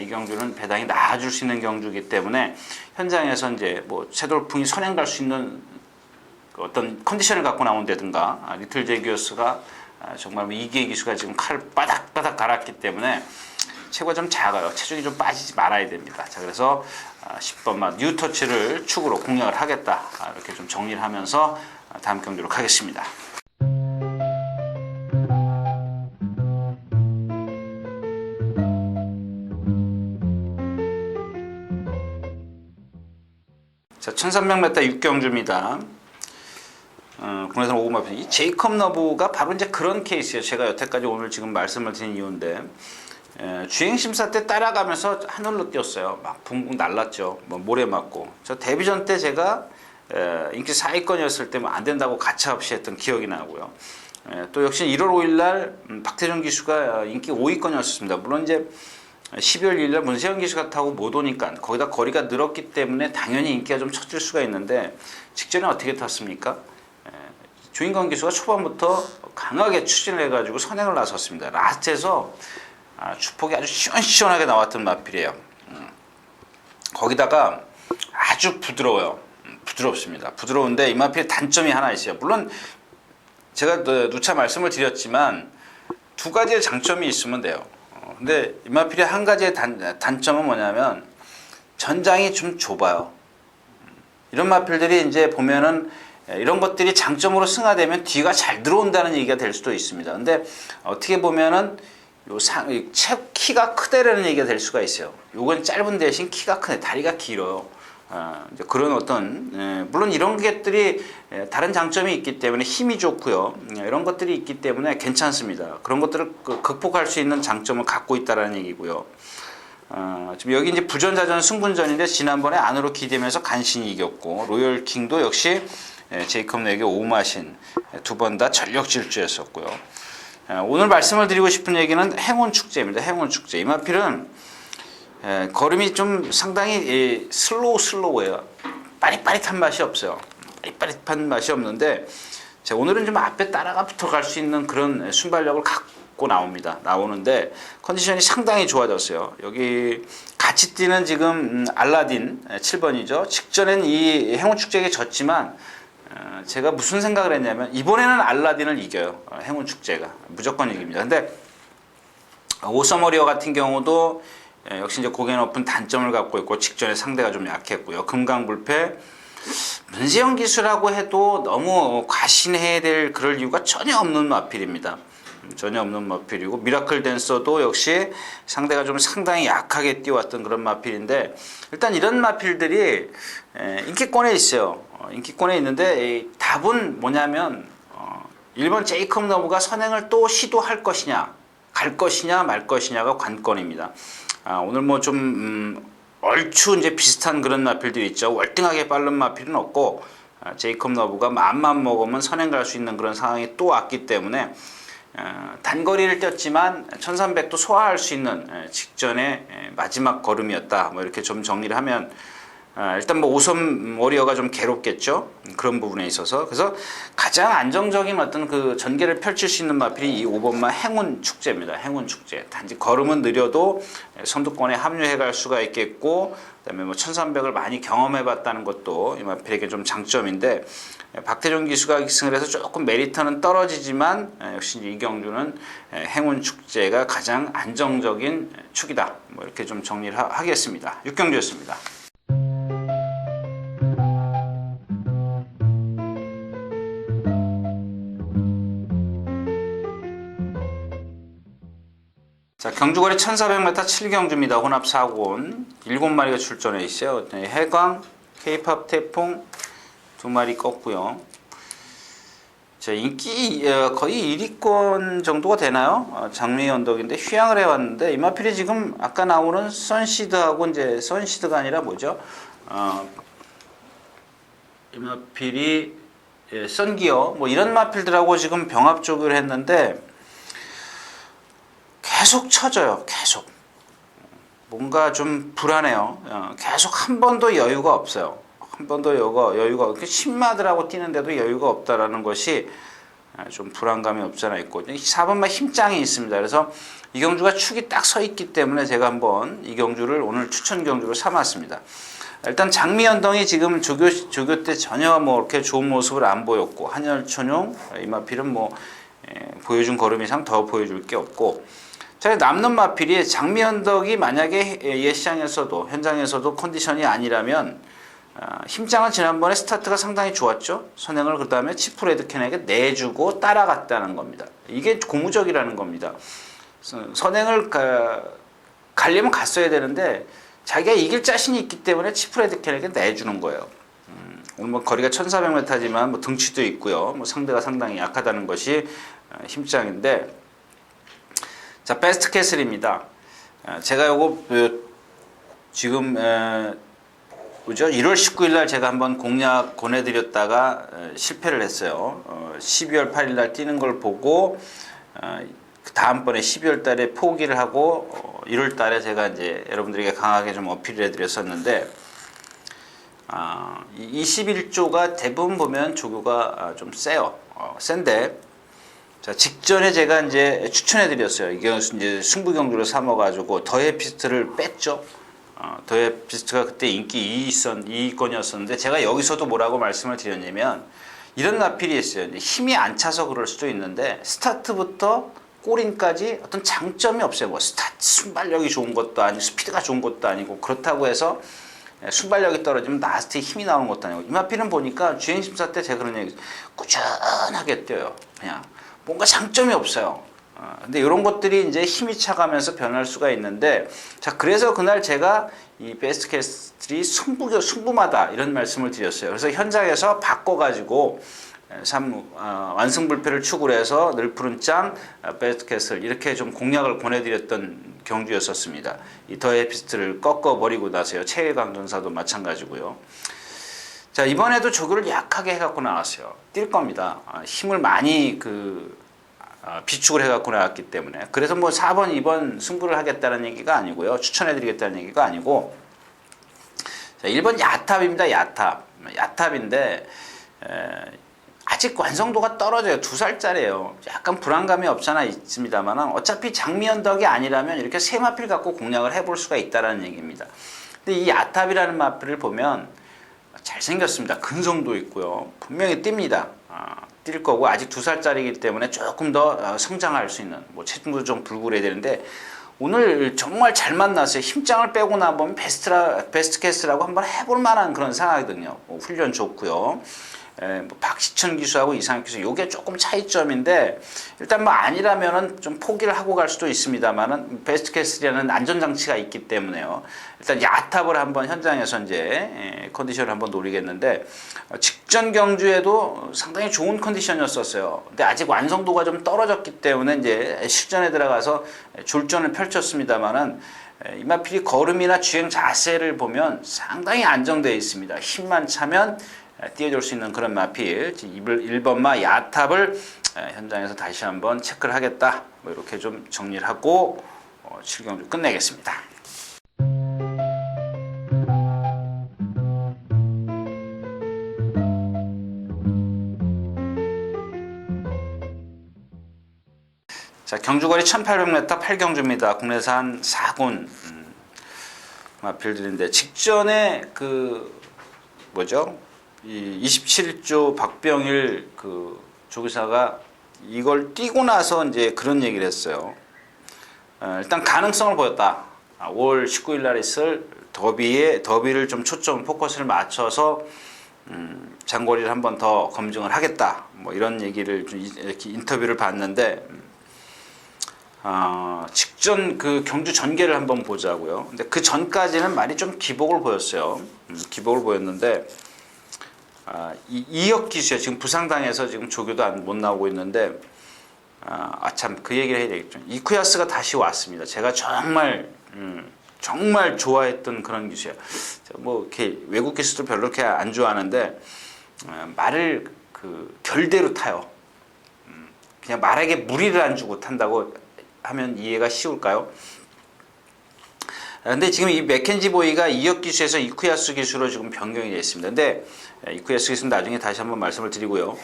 이 경주는 배당이 나아줄 수 있는 경주이기 때문에, 현장에서 이제 뭐 새돌풍이 선행 갈 수 있는 어떤 컨디션을 갖고 나온다든가, 리틀 제기어스가 정말 이기의 기수가 지금 칼을 바닥바닥 갈았기 때문에 체구가 좀 작아요. 체중이 좀 빠지지 말아야 됩니다. 자, 그래서 10번마 뉴터치를 축으로 공략을 하겠다, 이렇게 좀 정리를 하면서 다음 경주로 가겠습니다. 자, 1300m 6경주입니다. 국내선 5번 이 제이컵 너브가 바로 이제 그런 케이스예요. 제가 여태까지 오늘 지금 말씀을 드린 이유인데, 주행심사 때 따라가면서 하늘로 뛰었어요. 막 붕붕 날랐죠. 뭐 모래 맞고. 저 데뷔전 때 제가 인기 4위권이었을 때 뭐 안 된다고 가차없이 했던 기억이 나고요. 또 역시 1월 5일 날 박태종 기수가 인기 5위권이었습니다. 물론 이제 12월 1일 날 문세영 기수가 타고 못 오니까 거기다 거리가 늘었기 때문에 당연히 인기가 좀 처질 수가 있는데 직전에 어떻게 탔습니까? 주인공 기수가 초반부터 강하게 추진을 해가지고 선행을 나섰습니다. 라스트에서 주폭이 아주 시원시원하게 나왔던 마필이에요. 거기다가 아주 부드러워요. 부드럽습니다. 부드러운데 이 마필의 단점이 하나 있어요. 물론 제가 누차 말씀을 드렸지만 두 가지의 장점이 있으면 돼요. 근데 이 마필의 한 가지의 단점은 뭐냐면 전장이 좀 좁아요. 이런 마필들이 이제 보면은 이런 것들이 장점으로 승화되면 뒤가 잘 들어온다는 얘기가 될 수도 있습니다. 근데 어떻게 보면은 키가 크다라는 얘기가 될 수가 있어요. 요건 짧은 대신 키가 크네, 다리가 길어요. 이제 그런 어떤 물론 이런 것들이 다른 장점이 있기 때문에 힘이 좋고요. 이런 것들이 있기 때문에 괜찮습니다. 그런 것들을 극복할 수 있는 장점을 갖고 있다라는 얘기고요. 지금 여기 이제 부전자전 승분전인데 지난번에 안으로 기대면서 간신히 이겼고 로열킹도 역시 제이콥 네게 오마신 두 번 다 전력 질주했었고요. 오늘 말씀을 드리고 싶은 얘기는 행운 축제입니다. 행운 축제. 이 마필은 걸음이 좀 상당히 슬로우해요. 빠릿빠릿한 맛이 없어요. 빠릿빠릿한 맛이 없는데 오늘은 좀 앞에 따라가 붙어갈 수 있는 그런 순발력을 갖고 나오는데 컨디션이 상당히 좋아졌어요. 여기 같이 뛰는 지금 알라딘 7번이죠. 직전엔 이 행운축제에 졌지만 제가 무슨 생각을 했냐면 이번에는 알라딘을 이겨요. 행운축제가 무조건 이깁니다. 근데 오서머리어 같은 경우도 역시 이제 고개 높은 단점을 갖고 있고 직전에 상대가 좀 약했고요. 금강불패 문세영 기수라고 해도 너무 과신해야 될 그럴 이유가 전혀 없는 마필입니다. 전혀 없는 마필이고 미라클 댄서도 역시 상대가 좀 상당히 약하게 뛰어왔던 그런 마필인데 일단 이런 마필들이 인기권에 있어요. 인기권에 있는데 답은 뭐냐면 1번 제이콥 너브가 선행을 또 시도할 것이냐 갈 것이냐 말 것이냐가 관건입니다. 오늘 뭐 좀 얼추 이제 비슷한 그런 마필들이 있죠. 월등하게 빠른 마필은 없고 제이콥 너브가 마음만 먹으면 선행 갈 수 있는 그런 상황이 또 왔기 때문에 단거리를 뛰었지만 1300도 소화할 수 있는 직전의 마지막 걸음이었다. 뭐 이렇게 좀 정리를 하면 일단 뭐 오섬 워리어가 좀 괴롭겠죠. 그런 부분에 있어서. 그래서 가장 안정적인 어떤 그 전개를 펼칠 수 있는 마필이 이 5번마 행운 축제입니다. 행운 축제. 단지 걸음은 느려도 선두권에 합류해 갈 수가 있겠고, 그다음에 뭐 1300을 많이 경험해 봤다는 것도 이 마필에게 좀 장점인데, 박태종 기수가 승을 해서 조금 메리트는 떨어지지만, 역시 이 경주는 행운 축제가 가장 안정적인 축이다. 뭐 이렇게 좀 정리를 하겠습니다. 6경주였습니다. 자, 경주거리 1400m 7경주입니다. 혼합 4곤 7마리가 출전해 있어요. 해광, K-팝 태풍 2마리 껐고요. 자, 인기 거의 1위권 정도가 되나요? 장미 언덕인데 휴양을 해왔는데 이마필이 지금 아까 나오는 선시드하고 이제 선시드가 아니라 뭐죠? 이마필이 선기어 뭐 이런 마필들하고 지금 병합적으로 했는데 계속 쳐져요. 계속. 뭔가 좀 불안해요. 계속 한 번도 여유가 없어요. 한 번도 여유가 없고 신마들하고 뛰는데도 여유가 없다라는 것이 좀 불안감이 없잖아 있고 4번마 힘짱이 있습니다. 그래서 이 경주가 축이 딱 서 있기 때문에 제가 한번 이 경주를 오늘 추천 경주로 삼았습니다. 일단 장미연동이 지금 조교 때 전혀 뭐 이렇게 좋은 모습을 안 보였고 한열천용 이마필은 뭐 보여준 걸음 이상 더 보여줄 게 없고 자, 남는 마필이 장미언덕이 만약에 예시장에서도 현장에서도 컨디션이 아니라면 힘장은 지난번에 스타트가 상당히 좋았죠. 선행을 그 다음에 치프레드켄에게 내주고 따라갔다는 겁니다. 이게 고무적이라는 겁니다. 선행을 가려면 갔어야 되는데 자기가 이길 자신이 있기 때문에 치프레드켄에게 내주는 거예요. 오늘 뭐 거리가 1400m지만 뭐 등치도 있고요. 뭐 상대가 상당히 약하다는 것이 힘장인데 자, 베스트 캐슬입니다. 제가 요거 지금 그죠? 1월 19일 날 제가 한번 공략 권해드렸다가 실패를 했어요. 12월 8일 날 뛰는 걸 보고 그 다음번에 12월 달에 포기를 하고 1월 달에 제가 이제 여러분들에게 강하게 좀 어필을 해드렸었는데 21조가 대부분 보면 조교가 좀 세요. 센데 자, 직전에 제가 이제 추천해드렸어요. 이게 이제 승부경주를 삼아가지고 더헤피스트를 뺐죠. 더헤피스트가 그때 인기 2위권이었었는데 제가 여기서도 뭐라고 말씀을 드렸냐면 이런 나필이 있어요. 힘이 안 차서 그럴 수도 있는데 스타트부터 골인까지 어떤 장점이 없어요. 뭐 스타트 순발력이 좋은 것도 아니고 스피드가 좋은 것도 아니고 그렇다고 해서 순발력이 떨어지면 라스트에 힘이 나오는 것도 아니고 이마필은 보니까 주행심사 때 제가 그런 얘기 꾸준하게 뛰어요. 그냥 뭔가 장점이 없어요. 근데 이런 것들이 이제 힘이 차가면서 변할 수가 있는데 자 그래서 그날 제가 이 베스트 캐슬이 승부마다 이런 말씀을 드렸어요. 그래서 현장에서 바꿔가지고 완승불패를 추구를 해서 늘푸른 짱 베스트 캐슬 이렇게 좀 공략을 권해드렸던 경주였었습니다. 이 더헤피스트를 꺾어버리고 나서요. 최강전사도 마찬가지고요. 자 이번에도 조교를 약하게 해갖고 나왔어요. 뛸 겁니다. 힘을 많이 비축을 해갖고 나왔기 때문에 그래서 뭐 4번 2번 승부를 하겠다는 얘기가 아니고요. 추천해드리겠다는 얘기가 아니고 자 1번 야탑입니다. 야탑인데 아직 완성도가 떨어져요. 2살짜리예요. 약간 불안감이 없잖아 있습니다만 어차피 장미 언덕이 아니라면 이렇게 세 마필 갖고 공략을 해볼 수가 있다는 얘기입니다. 근데 이 야탑이라는 마필을 보면 잘생겼습니다. 근성도 있고요. 분명히 띱니다. 뛸 거고 아직 2살짜리이기 때문에 조금 더 성장할 수 있는 뭐 체중도 좀 불구해야 되는데 오늘 정말 잘 만났어요. 힘장을 빼고 나보면 베스트 캐스라고 한번 해볼 만한 그런 상황이거든요. 훈련 좋고요. 뭐 박시천 기수하고 이상혁 기수 요게 조금 차이점인데 일단 뭐 아니라면은 좀 포기를 하고 갈 수도 있습니다만은 베스트 캐슬이라는 안전장치가 있기 때문에요. 일단 야탑을 한번 현장에서 이제 컨디션을 한번 노리겠는데 직전 경주에도 상당히 좋은 컨디션이었었어요. 근데 아직 완성도가 좀 떨어졌기 때문에 이제 실전에 들어가서 졸전을 펼쳤습니다만은 이마필이 걸음이나 주행 자세를 보면 상당히 안정되어 있습니다. 힘만 차면 띄워줄 수 있는 그런 마필 1번마 야탑을 현장에서 다시 한번 체크를 하겠다 뭐 이렇게 좀 정리를 하고 7경주 끝내겠습니다. 자 경주거리 1800m 8경주입니다. 국내산 4군 마필들인데 직전에 이 27조 박병일 조교사가 이걸 뛰고 나서 이제 그런 얘기를 했어요. 일단 가능성을 보였다. 5월 19일 날 있을 더비를 좀 포커스를 맞춰서 장거리를 한번 더 검증을 하겠다. 뭐 이런 얘기를 좀 이렇게 인터뷰를 봤는데 직전 경주 전개를 한번 보자고요. 근데 그 전까지는 많이 좀 기복을 보였어요. 기복을 보였는데 이혁 기수야 지금 부상당해서 지금 조교도 못 나오고 있는데 참 그 얘기를 해야 되겠죠. 이쿠야스가 다시 왔습니다. 제가 정말 좋아했던 그런 기수야. 뭐 이렇게 외국 기수도 별로 이렇게 안 좋아하는데 말을 결대로 타요. 그냥 말에게 무리를 안 주고 탄다고 하면 이해가 쉬울까요? 근데 지금 이 맥켄지 보이가 이혁 기수에서 이쿠야스 기수로 지금 변경이 되어 있습니다. 근데 이쿠야스 기수는 나중에 다시 한번 말씀을 드리고요.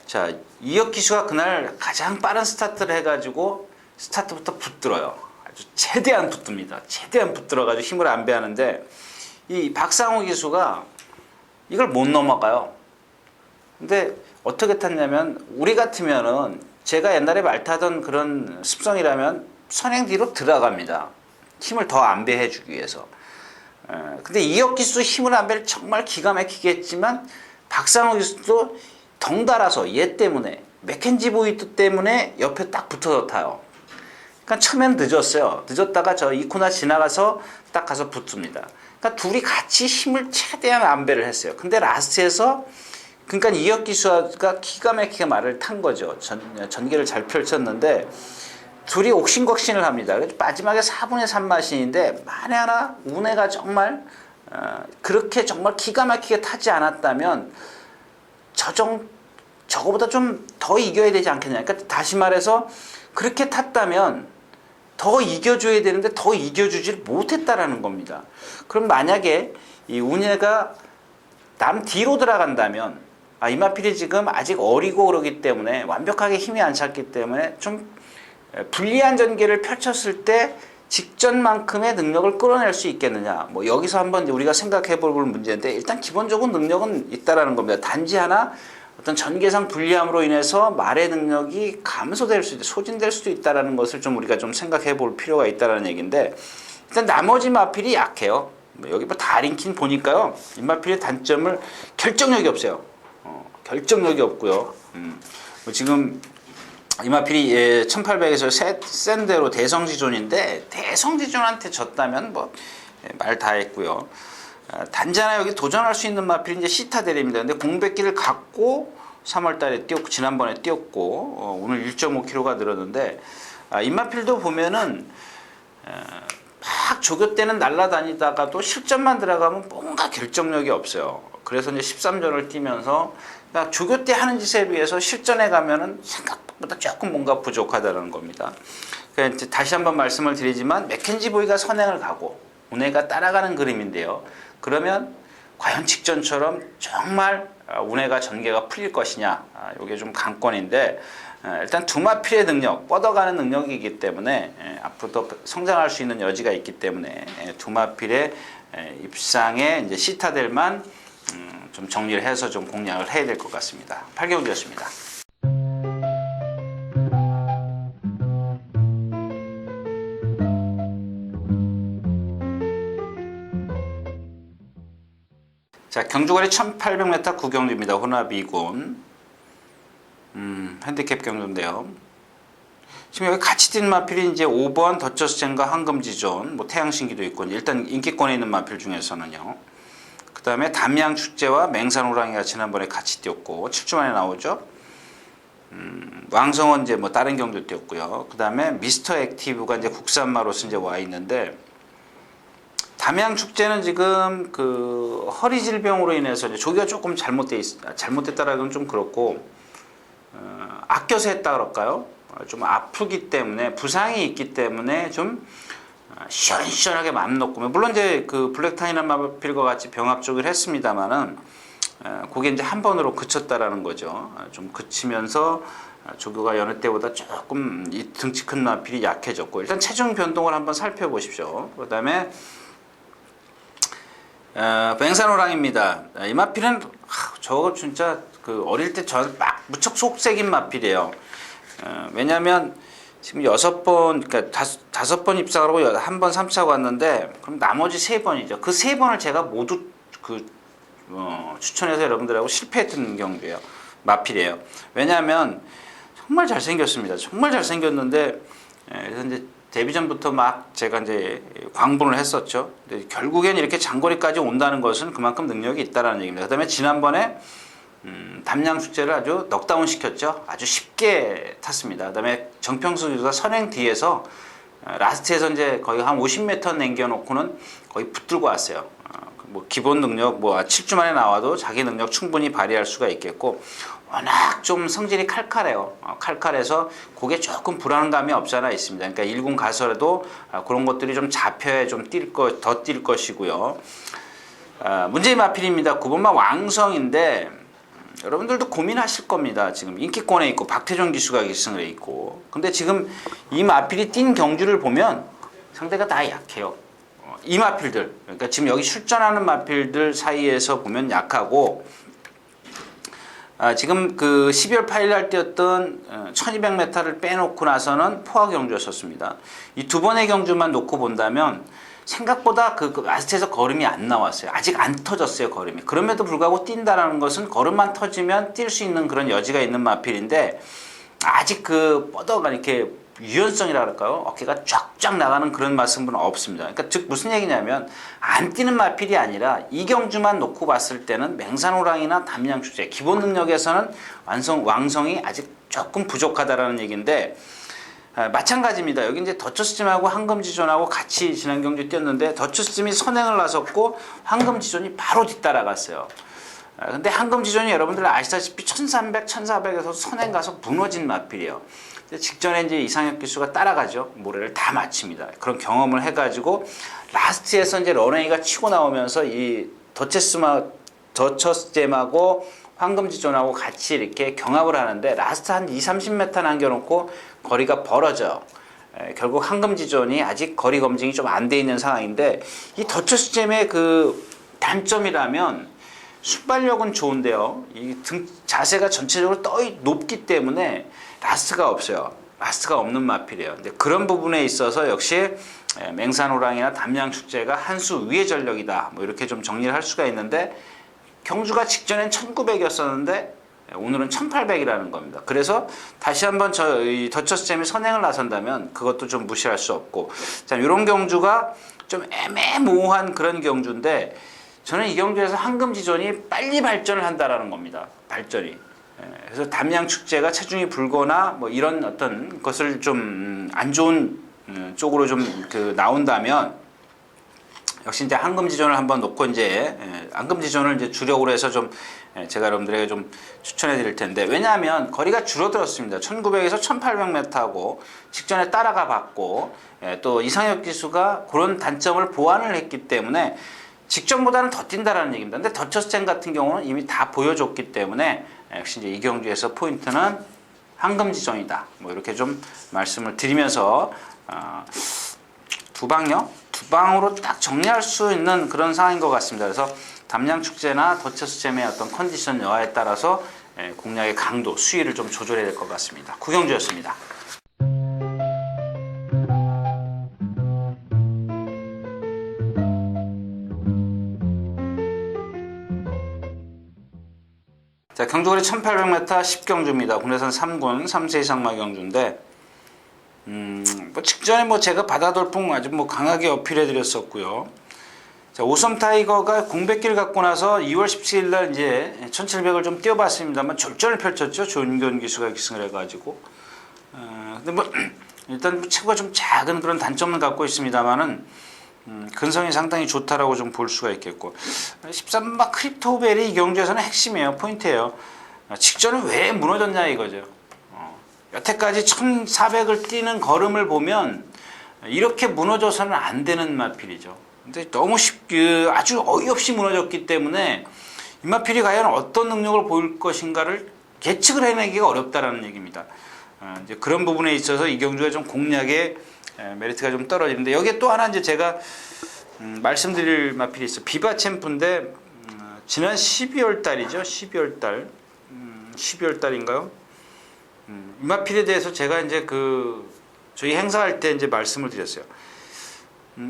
자, 이혁 기수가 그날 가장 빠른 스타트를 해가지고 스타트부터 붙들어요. 아주 최대한 붙듭니다. 최대한 붙들어가지고 힘을 안 배하는데 이 박상호 기수가 이걸 못 넘어가요. 근데 어떻게 탔냐면 우리 같으면은 제가 옛날에 말 타던 그런 습성이라면 선행 뒤로 들어갑니다. 힘을 더 안배해주기 위해서. 근데 이혁 기수도 힘을 안배를 정말 기가 막히게 했지만 박상호 기수도 덩달아서 얘 때문에 맥켄지 보이트 때문에 옆에 딱 붙어서 타요. 그러니까 처음엔 늦었어요. 늦었다가 저 이코나 지나가서 딱 가서 붙습니다. 그러니까 둘이 같이 힘을 최대한 안배를 했어요. 근데 라스트에서 그러니까 이혁 기수가 기가 막히게 말을 탄 거죠. 전개를 잘 펼쳤는데 둘이 옥신각신을 합니다. 마지막에 4분의 3 마신인데 만에 하나 운해가 정말 그렇게 정말 기가 막히게 타지 않았다면 저거보다 좀 더 이겨야 되지 않겠냐. 그러니까 다시 말해서 그렇게 탔다면 더 이겨줘야 되는데 더 이겨주질 못했다라는 겁니다. 그럼 만약에 이 운해가 남 뒤로 들어간다면 이마필이 지금 아직 어리고 그러기 때문에 완벽하게 힘이 안 찼기 때문에 좀 불리한 전개를 펼쳤을 때 직전만큼의 능력을 끌어낼 수 있겠느냐. 뭐 여기서 한번 우리가 생각해 볼 문제인데 일단 기본적인 능력은 있다라는 겁니다. 단지 하나 어떤 전개상 불리함으로 인해서 말의 능력이 감소될 수도 소진될 수도 있다라는 것을 좀 우리가 좀 생각해 볼 필요가 있다라는 얘기인데 일단 나머지 마필이 약해요. 여기 뭐 다 링킹 보니까요. 이 마필의 단점을 결정력이 없어요. 결정력이 없고요. 지금 이마필이 1800에서 센 대로 대성지존인데 대성지존한테 졌다면 뭐 말 다 했고요. 단지 하나 여기 도전할 수 있는 마필이 이제 시타델입니다. 근데 공백기를 갖고 3월달에 뛰었고 지난번에 뛰었고 오늘 1.5kg가 늘었는데 이 마필도 보면은 막 조교 때는 날아다니다가도 실전만 들어가면 뭔가 결정력이 없어요. 그래서 이제 13전을 뛰면서 그러니까 조교 때 하는 짓에 비해서 실전에 가면은 생각보다 조금 뭔가 부족하다는 겁니다. 그러니까 이제 다시 한번 말씀을 드리지만 맥켄지 보이가 선행을 가고 운해가 따라가는 그림인데요. 그러면 과연 직전처럼 정말 운해가 전개가 풀릴 것이냐, 이게 좀 관건인데 일단 두 마필의 능력, 뻗어가는 능력이기 때문에 앞으로 더 성장할 수 있는 여지가 있기 때문에 두 마필의 입상에 이제 시타델만 좀 정리를 해서 좀 공략을 해야 될 것 같습니다. 8경기였습니다. 자, 경주거리 1800m 구경주입니다. 혼합 2군. 핸디캡 경주인데요. 지금 여기 같이 뛴 마필이 이제 5번 더처스젠과 황금지존, 뭐 태양신기도 있고, 일단 인기권에 있는 마필 중에서는요. 그 다음에 담양축제와 맹산호랑이가 지난번에 같이 뛰었고, 7주 만에 나오죠. 왕성은 이제 뭐 다른 경주 뛰었고요. 그 다음에 미스터 액티브가 이제 국산마로서 이제 와 있는데, 담양축제는 지금 그 허리 질병으로 인해서 이제 조기가 조금 잘못됐다라는 건 좀 그렇고, 아껴서 했다 그럴까요? 좀 아프기 때문에 부상이 있기 때문에 좀 시원시원하게 마음 놓고 물론 이제 그 블랙타이나 마필과 같이 병합쪽을 했습니다만은 그게 이제 한 번으로 그쳤다라는 거죠. 좀 그치면서 조교가 여느 때보다 조금 이 등치 큰 마필이 약해졌고 일단 체중 변동을 한번 살펴보십시오. 그다음에 맹산호랑입니다. 이 마필은 저거 진짜 그 어릴 때 저 막 무척 속색인 마필이에요. 왜냐하면 지금 6번, 그러니까 5번 입상을 하고 한 번 3차가 왔는데 그럼 나머지 3번이죠. 그 3번을 제가 모두 추천해서 여러분들하고 실패했던 경주예요. 마필이에요. 왜냐하면 정말 잘생겼습니다. 정말 잘생겼는데 그래서 이제 데뷔전부터 막 제가 이제 광분을 했었죠. 근데 결국엔 이렇게 장거리까지 온다는 것은 그만큼 능력이 있다라는 얘기입니다. 그다음에 지난번에 담양축제를 아주 넉다운 시켰죠. 아주 쉽게 탔습니다. 그다음에 정평수 교수가 선행 뒤에서 라스트에서 이제 거의 한 50m 남겨놓고는 거의 붙들고 왔어요. 뭐 기본 능력 뭐 7주 만에 나와도 자기 능력 충분히 발휘할 수가 있겠고 워낙 좀 성질이 칼칼해요. 칼칼해서 그게 조금 불안감이 없지 않아 있습니다. 그러니까 1군 가서라도 그런 것들이 좀 잡혀야 좀 더 뛸 것이고요. 문제의 마필입니다. 9번마 왕성인데 여러분들도 고민하실 겁니다. 지금 인기권에 있고 박태종 기수가 1승을 해 있고 근데 지금 이 마필이 뛴 경주를 보면 상대가 다 약해요. 이 마필들 그러니까 지금 여기 출전하는 마필들 사이에서 보면 약하고 지금 그 12월 8일 날 뛰었던 1200m를 빼놓고 나서는 포화 경주였었습니다. 이 두 번의 경주만 놓고 본다면 생각보다 그 라스트에서 걸음이 안 나왔어요. 아직 안 터졌어요, 걸음이. 그럼에도 불구하고 뛴다라는 것은 걸음만 터지면 뛸 수 있는 그런 여지가 있는 마필인데 아직 그 뻗어가 이렇게 유연성이라 할까요? 어깨가 쫙쫙 나가는 그런 말씀은 없습니다. 그러니까 즉 무슨 얘기냐면 안 뛰는 마필이 아니라 이 경주만 놓고 봤을 때는 맹산호랑이나 담양축제 기본 능력에서는 왕성이 아직 조금 부족하다라는 얘기인데 마찬가지입니다. 여기 이제 더처스팀하고 황금지존하고 같이 지난 경주 뛰었는데 더처스팀이 선행을 나섰고 황금지존이 바로 뒤따라갔어요. 근데 황금지존이 여러분들 아시다시피 1300, 1400에서 선행 가서 무너진 마필이에요. 직전에 이제 이상혁 기수가 따라가죠. 모래를 다 마칩니다. 그런 경험을 해가지고 라스트에서 이제 런웨이가 치고 나오면서 이 더처스잼하고 황금지존하고 같이 이렇게 경합을 하는데 라스트 한 20-30m 남겨놓고 거리가 벌어져요. 결국 황금지존이 아직 거리 검증이 좀 안 돼 있는 상황인데 이 더처스잼의 그 단점이라면 순발력은 좋은데요. 이 등 자세가 전체적으로 높기 때문에 라스트가 없어요. 라스트가 없는 마필이에요. 근데 그런 부분에 있어서 역시 맹산호랑이나 담양축제가 한 수 위의 전력이다. 뭐 이렇게 좀 정리를 할 수가 있는데 경주가 직전엔 1900이었었는데 오늘은 1800이라는 겁니다. 그래서 다시 한번 이 더처스잼이 선행을 나선다면 그것도 좀 무시할 수 없고 자, 이런 경주가 좀 애매모호한 그런 경주인데 저는 이 경주에서 황금지존이 빨리 발전을 한다라는 겁니다. 발전이. 그래서 담양축제가 체중이 불거나 뭐 이런 어떤 것을 좀 안 좋은 쪽으로 좀 나온다면 역시 이제 황금지존을 한번 놓고 이제 황금지존을 이제 주력으로 해서 좀 제가 여러분들에게 좀 추천해 드릴 텐데 왜냐하면 거리가 줄어들었습니다. 1900에서 1800m하고 직전에 따라가 봤고 또 이상혁 기수가 그런 단점을 보완을 했기 때문에 직전보다는 더 뛴다라는 얘기입니다. 근데 더처스잼 같은 경우는 이미 다 보여줬기 때문에 역시 이제 이 경주에서 포인트는 황금지존이다. 뭐 이렇게 좀 말씀을 드리면서 두 방으로 딱 정리할 수 있는 그런 상황인 것 같습니다. 그래서 담양축제나 더처스잼의 어떤 컨디션 여하에 따라서 공략의 강도, 수위를 좀 조절해야 될 것 같습니다. 구경주였습니다. 자, 경주거리 1800m 10경주입니다. 국내선 3군 3세 이상마 경주인데 뭐 직전에 뭐 제가 바다돌풍 아주 뭐 강하게 어필해 드렸었고요. 자, 오섬 타이거가 공백기를 갖고 나서 2월 17일 날 이제 1700을 좀 뛰어봤습니다만 절전을 펼쳤죠. 조은견 기수가 기승을 해가지고. 근데 뭐 일단 체구가 좀 작은 그런 단점을 갖고 있습니다만은 근성이 상당히 좋다라고 좀 볼 수가 있겠고 13번 크립토벨이 이 경주에서는 핵심이에요. 포인트예요. 직전에 왜 무너졌냐 이거죠. 여태까지 1400을 뛰는 걸음을 보면 이렇게 무너져서는 안 되는 마필이죠. 근데 너무 쉽게 아주 어이없이 무너졌기 때문에 이 마필이 과연 어떤 능력을 보일 것인가를 예측을 해내기가 어렵다라는 얘기입니다. 이제 그런 부분에 있어서 이 경주가 좀 공략의 메리트가 좀 떨어지는데 여기에 또 하나 이제 제가 말씀드릴 마필이 있어요. 비바 챔프인데 지난 12월 달이죠. 12월 달 12월 달인가요? 이 마필에 대해서 제가 이제 저희 행사할 때 이제 말씀을 드렸어요.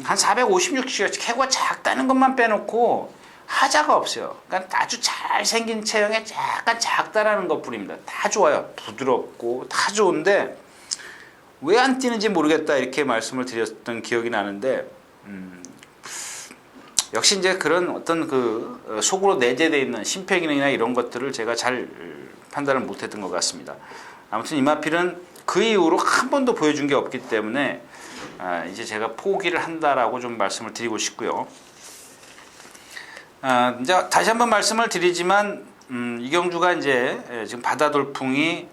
한 456cc 캐고가 작다는 것만 빼놓고 하자가 없어요. 그러니까 아주 잘생긴 체형에 약간 작다라는 것뿐입니다. 다 좋아요. 부드럽고 다 좋은데 왜 안 뛰는지 모르겠다 이렇게 말씀을 드렸던 기억이 나는데 역시 이제 그런 어떤 속으로 내재되어 있는 심폐기능이나 이런 것들을 제가 잘 판단을 못했던 것 같습니다. 아무튼 이 마필은 그 이후로 한 번도 보여준 게 없기 때문에 이제 제가 포기를 한다라고 좀 말씀을 드리고 싶고요. 이제 다시 한번 말씀을 드리지만 이 경주가 이제 지금 바다돌풍이나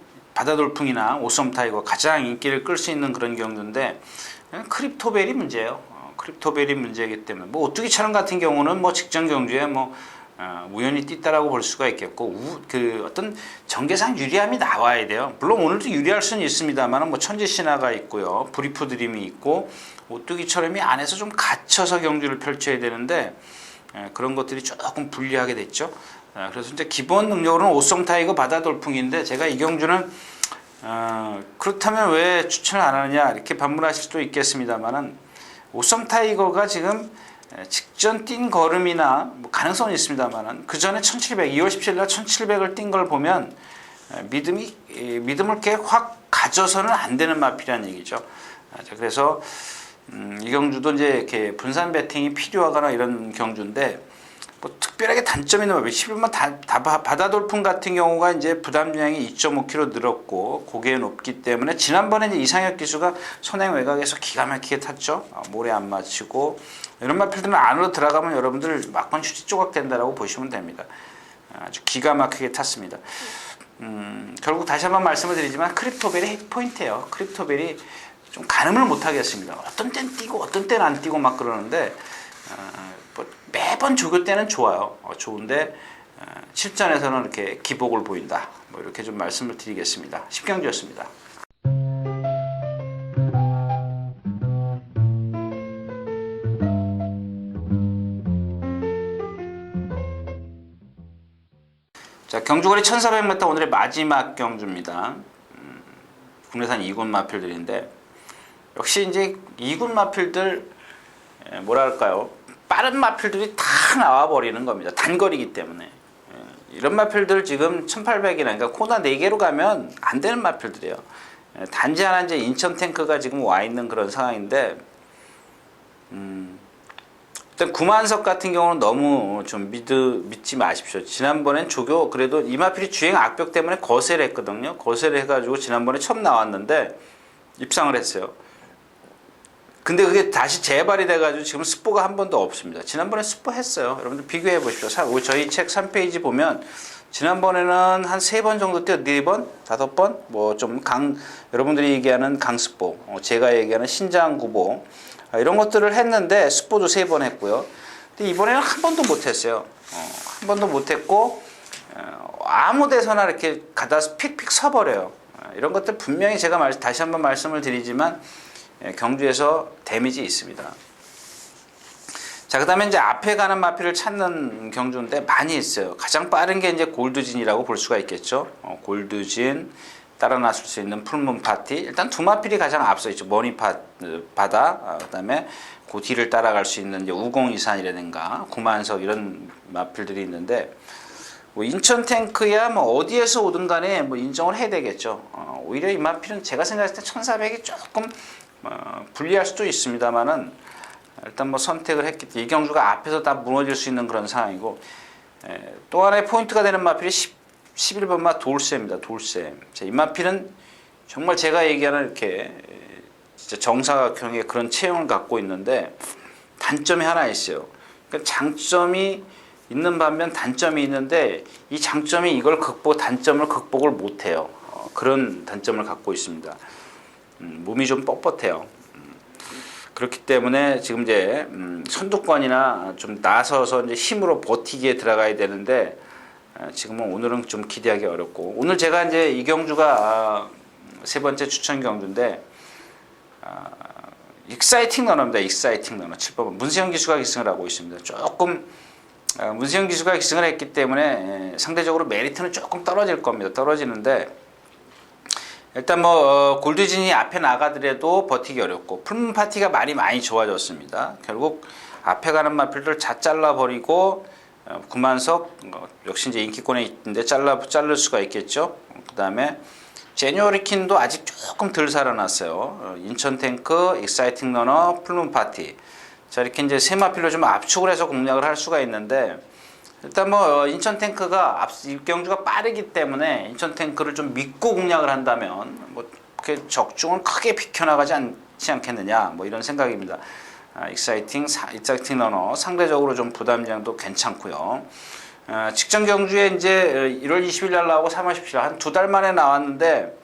오썸 타이거 가장 인기를 끌 수 있는 그런 경주인데 크립토벨이 문제예요. 크립토벨이 문제이기 때문에 뭐 오뚜기처럼 같은 경우는 뭐 직전 경주에 뭐 우연히 뛰다라고 볼 수가 있겠고 어떤 전개상 유리함이 나와야 돼요. 물론 오늘도 유리할 수는 있습니다만 뭐 천지신화가 있고요, 브리프 드림이 있고 오뚜기처럼이 안에서 좀 갇혀서 경주를 펼쳐야 되는데 그런 것들이 조금 불리하게 됐죠. 그래서 이제 기본 능력으로는 오썸 타이거 바다돌풍인데 제가 이 경주는 그렇다면 왜 추천을 안 하느냐 이렇게 반문하실 수도 있겠습니다만은 오썸 타이거가 지금 직전 뛴 걸음이나 뭐 가능성은 있습니다만은 그 전에 1700, 2월 17일 날 1700을 뛴 걸 보면 믿음을 이렇게 확 가져서는 안 되는 마필이라는 얘기죠. 그래서 이 경주도 이제 이렇게 분산 배팅이 필요하거나 이런 경주인데 뭐 특별하게 단점이 있는 거 11번 바다 돌풍 같은 경우가 이제 부담량이 2.5kg 늘었고 고개에 높기 때문에 지난번에 이제 이상혁 기수가 선행 외곽에서 기가 막히게 탔죠. 모래 안 맞히고 이런 마필들은 안으로 들어가면 여러분들 막판 휴지 조각 된다라고 보시면 됩니다. 아주 기가 막히게 탔습니다. 결국 다시 한번 말씀을 드리지만 크립토벨이 핵포인트예요. 크립토벨이 좀 가늠을 못 하겠습니다. 어떤 때는 뛰고 어떤 때는 안 뛰고 막 그러는데 뭐 매번 조교 때는 좋아요. 좋은데 실전에서는 이렇게 기복을 보인다. 뭐 이렇게 좀 말씀을 드리겠습니다. 10경주였습니다. 자, 경주거리 1400m 오늘의 마지막 경주입니다. 국내산 2군 마필들인데 역시 이제 2군 마필들 뭐랄까요? 빠른 마필들이 다 나와 버리는 겁니다. 단거리이기 때문에. 이런 마필들 지금 1800이나 그러니까 코너 4개로 가면 안 되는 마필들이에요. 단지 하나 이제 인천 탱크가 지금 와 있는 그런 상황인데 일단 구만석 같은 경우는 너무 좀 믿지 마십시오. 지난번엔 조교 그래도 이마필이 주행 악벽 때문에 거세를 했거든요. 거세를 해가지고 지난번에 처음 나왔는데 입상을 했어요. 근데 그게 다시 재발이 돼가지고 지금 스포가 한 번도 없습니다. 지난번에 스포 했어요. 여러분들 비교해 보십시오. 저희 책 3페이지 보면 지난번에는 한 3번 정도 뛰어 4번? 5번? 뭐 좀 여러분들이 얘기하는 강스포, 제가 얘기하는 신장구보 이런 것들을 했는데 스포도 3번 했고요. 근데 이번에는 한 번도 못했어요. 한 번도 못했고 아무 데서나 이렇게 가다 픽픽 서버려요. 이런 것들 분명히 제가 다시 한번 말씀을 드리지만 경주에서 데미지 있습니다. 자, 그 다음에 이제 앞에 가는 마필을 찾는 경주인데 많이 있어요. 가장 빠른 게 이제 골드진이라고 볼 수가 있겠죠. 골드진, 따라 나설 수 있는 풀문 파티. 일단 두 마필이 가장 앞서 있죠. 머니 바다, 그 다음에 그 뒤를 따라갈 수 있는 이제 우공이산이라든가 구만석 이런 마필들이 있는데 뭐 인천 탱크야 뭐 어디에서 오든 간에 뭐 인정을 해야 되겠죠. 오히려 이 마필은 제가 생각했을 때 1400이 조금 불리할 수도 있습니다만은 일단 뭐 선택을 했기 때문에 이 경주가 앞에서 다 무너질 수 있는 그런 상황이고 또 하나의 포인트가 되는 마필이 11번 마 돌쇠입니다. 돌쇠. 이 마필은 정말 제가 얘기하는 이렇게 진짜 정사각형의 그런 체형을 갖고 있는데 단점이 하나 있어요. 그러니까 장점이 있는 반면 단점이 있는데 이 장점이 이걸 단점을 극복을 못해요. 그런 단점을 갖고 있습니다. 몸이 좀 뻣뻣해요. 그렇기 때문에 지금 이제 선두권이나 좀 나서서 이제 힘으로 버티기에 들어가야 되는데 지금은 오늘은 좀 기대하기 어렵고 오늘 제가 이제 이 경주가 세 번째 추천 경주인데 익사이팅 러너입니다. 익사이팅 러너 7번 문세영 기수가 기승을 하고 있습니다. 조금 문세영 기수가 기승을 했기 때문에 상대적으로 메리트는 조금 떨어질 겁니다. 떨어지는데 일단 뭐 골드진이 앞에 나가더라도 버티기 어렵고 풀문 파티가 많이 좋아졌습니다. 결국 앞에 가는 마필들 다 잘라버리고 구만석 역시 이제 인기권에 있는데 자를 수가 있겠죠. 그 다음에 제뉴어리킨도 아직 조금 덜 살아났어요. 인천 탱크, 익사이팅 러너, 풀문 파티. 자 이렇게 이제 세 마필로 좀 압축을 해서 공략을 할 수가 있는데 일단 뭐 인천 탱크가 경주가 빠르기 때문에 인천 탱크를 좀 믿고 공략을 한다면 뭐 그렇게 적중은 크게 비켜나가지 않지 않겠느냐 뭐 이런 생각입니다. 익사이팅 러너 상대적으로 좀 부담량도 괜찮고요. 직전 경주에 이제 1월 20일 날 나오고 3월 17일 한 2달 만에 나왔는데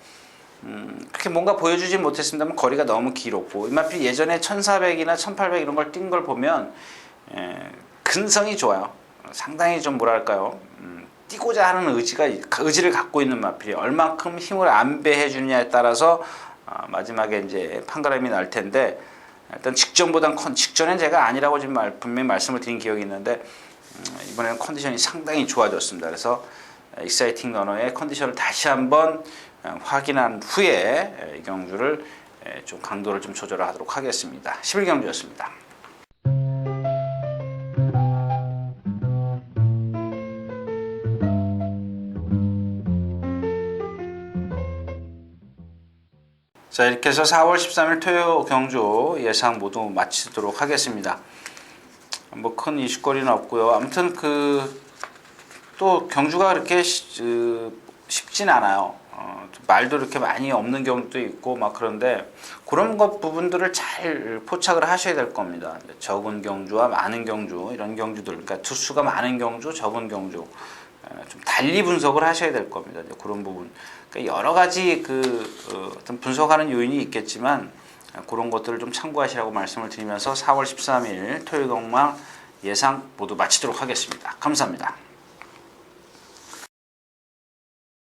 그렇게 뭔가 보여주지 못했습니다만 거리가 너무 길었고 이마필 예전에 1400이나 1800 이런 걸 뛴 걸 보면 근성이 좋아요. 상당히 좀 뭐랄까요 뛰고자 하는 의지를 갖고 있는 마필이 얼만큼 힘을 안배해 주느냐에 따라서 마지막에 이제 판가름이 날 텐데 일단 직전엔 제가 아니라고 지금 분명히 말씀을 드린 기억이 있는데 이번에는 컨디션이 상당히 좋아졌습니다. 그래서 익사이팅 러너의 컨디션을 다시 한번 확인한 후에 이 경주를 좀 강도를 좀 조절하도록 하겠습니다. 11경주였습니다. 자 이렇게 해서 4월 13일 토요 경주 예상 모두 마치도록 하겠습니다. 뭐 큰 이슈거리는 없고요. 아무튼 또 경주가 그렇게 쉽진 않아요. 말도 이렇게 많이 없는 경우도 있고 막 그런데 그런 것 부분들을 잘 포착을 하셔야 될 겁니다. 적은 경주와 많은 경주 이런 경주들, 그러니까 투수가 많은 경주, 적은 경주 좀 달리 분석을 하셔야 될 겁니다. 그런 부분, 그러니까 여러 가지 어떤 분석하는 요인이 있겠지만 그런 것들을 좀 참고하시라고 말씀을 드리면서 4월 13일 토요일 동막 예상 모두 마치도록 하겠습니다. 감사합니다.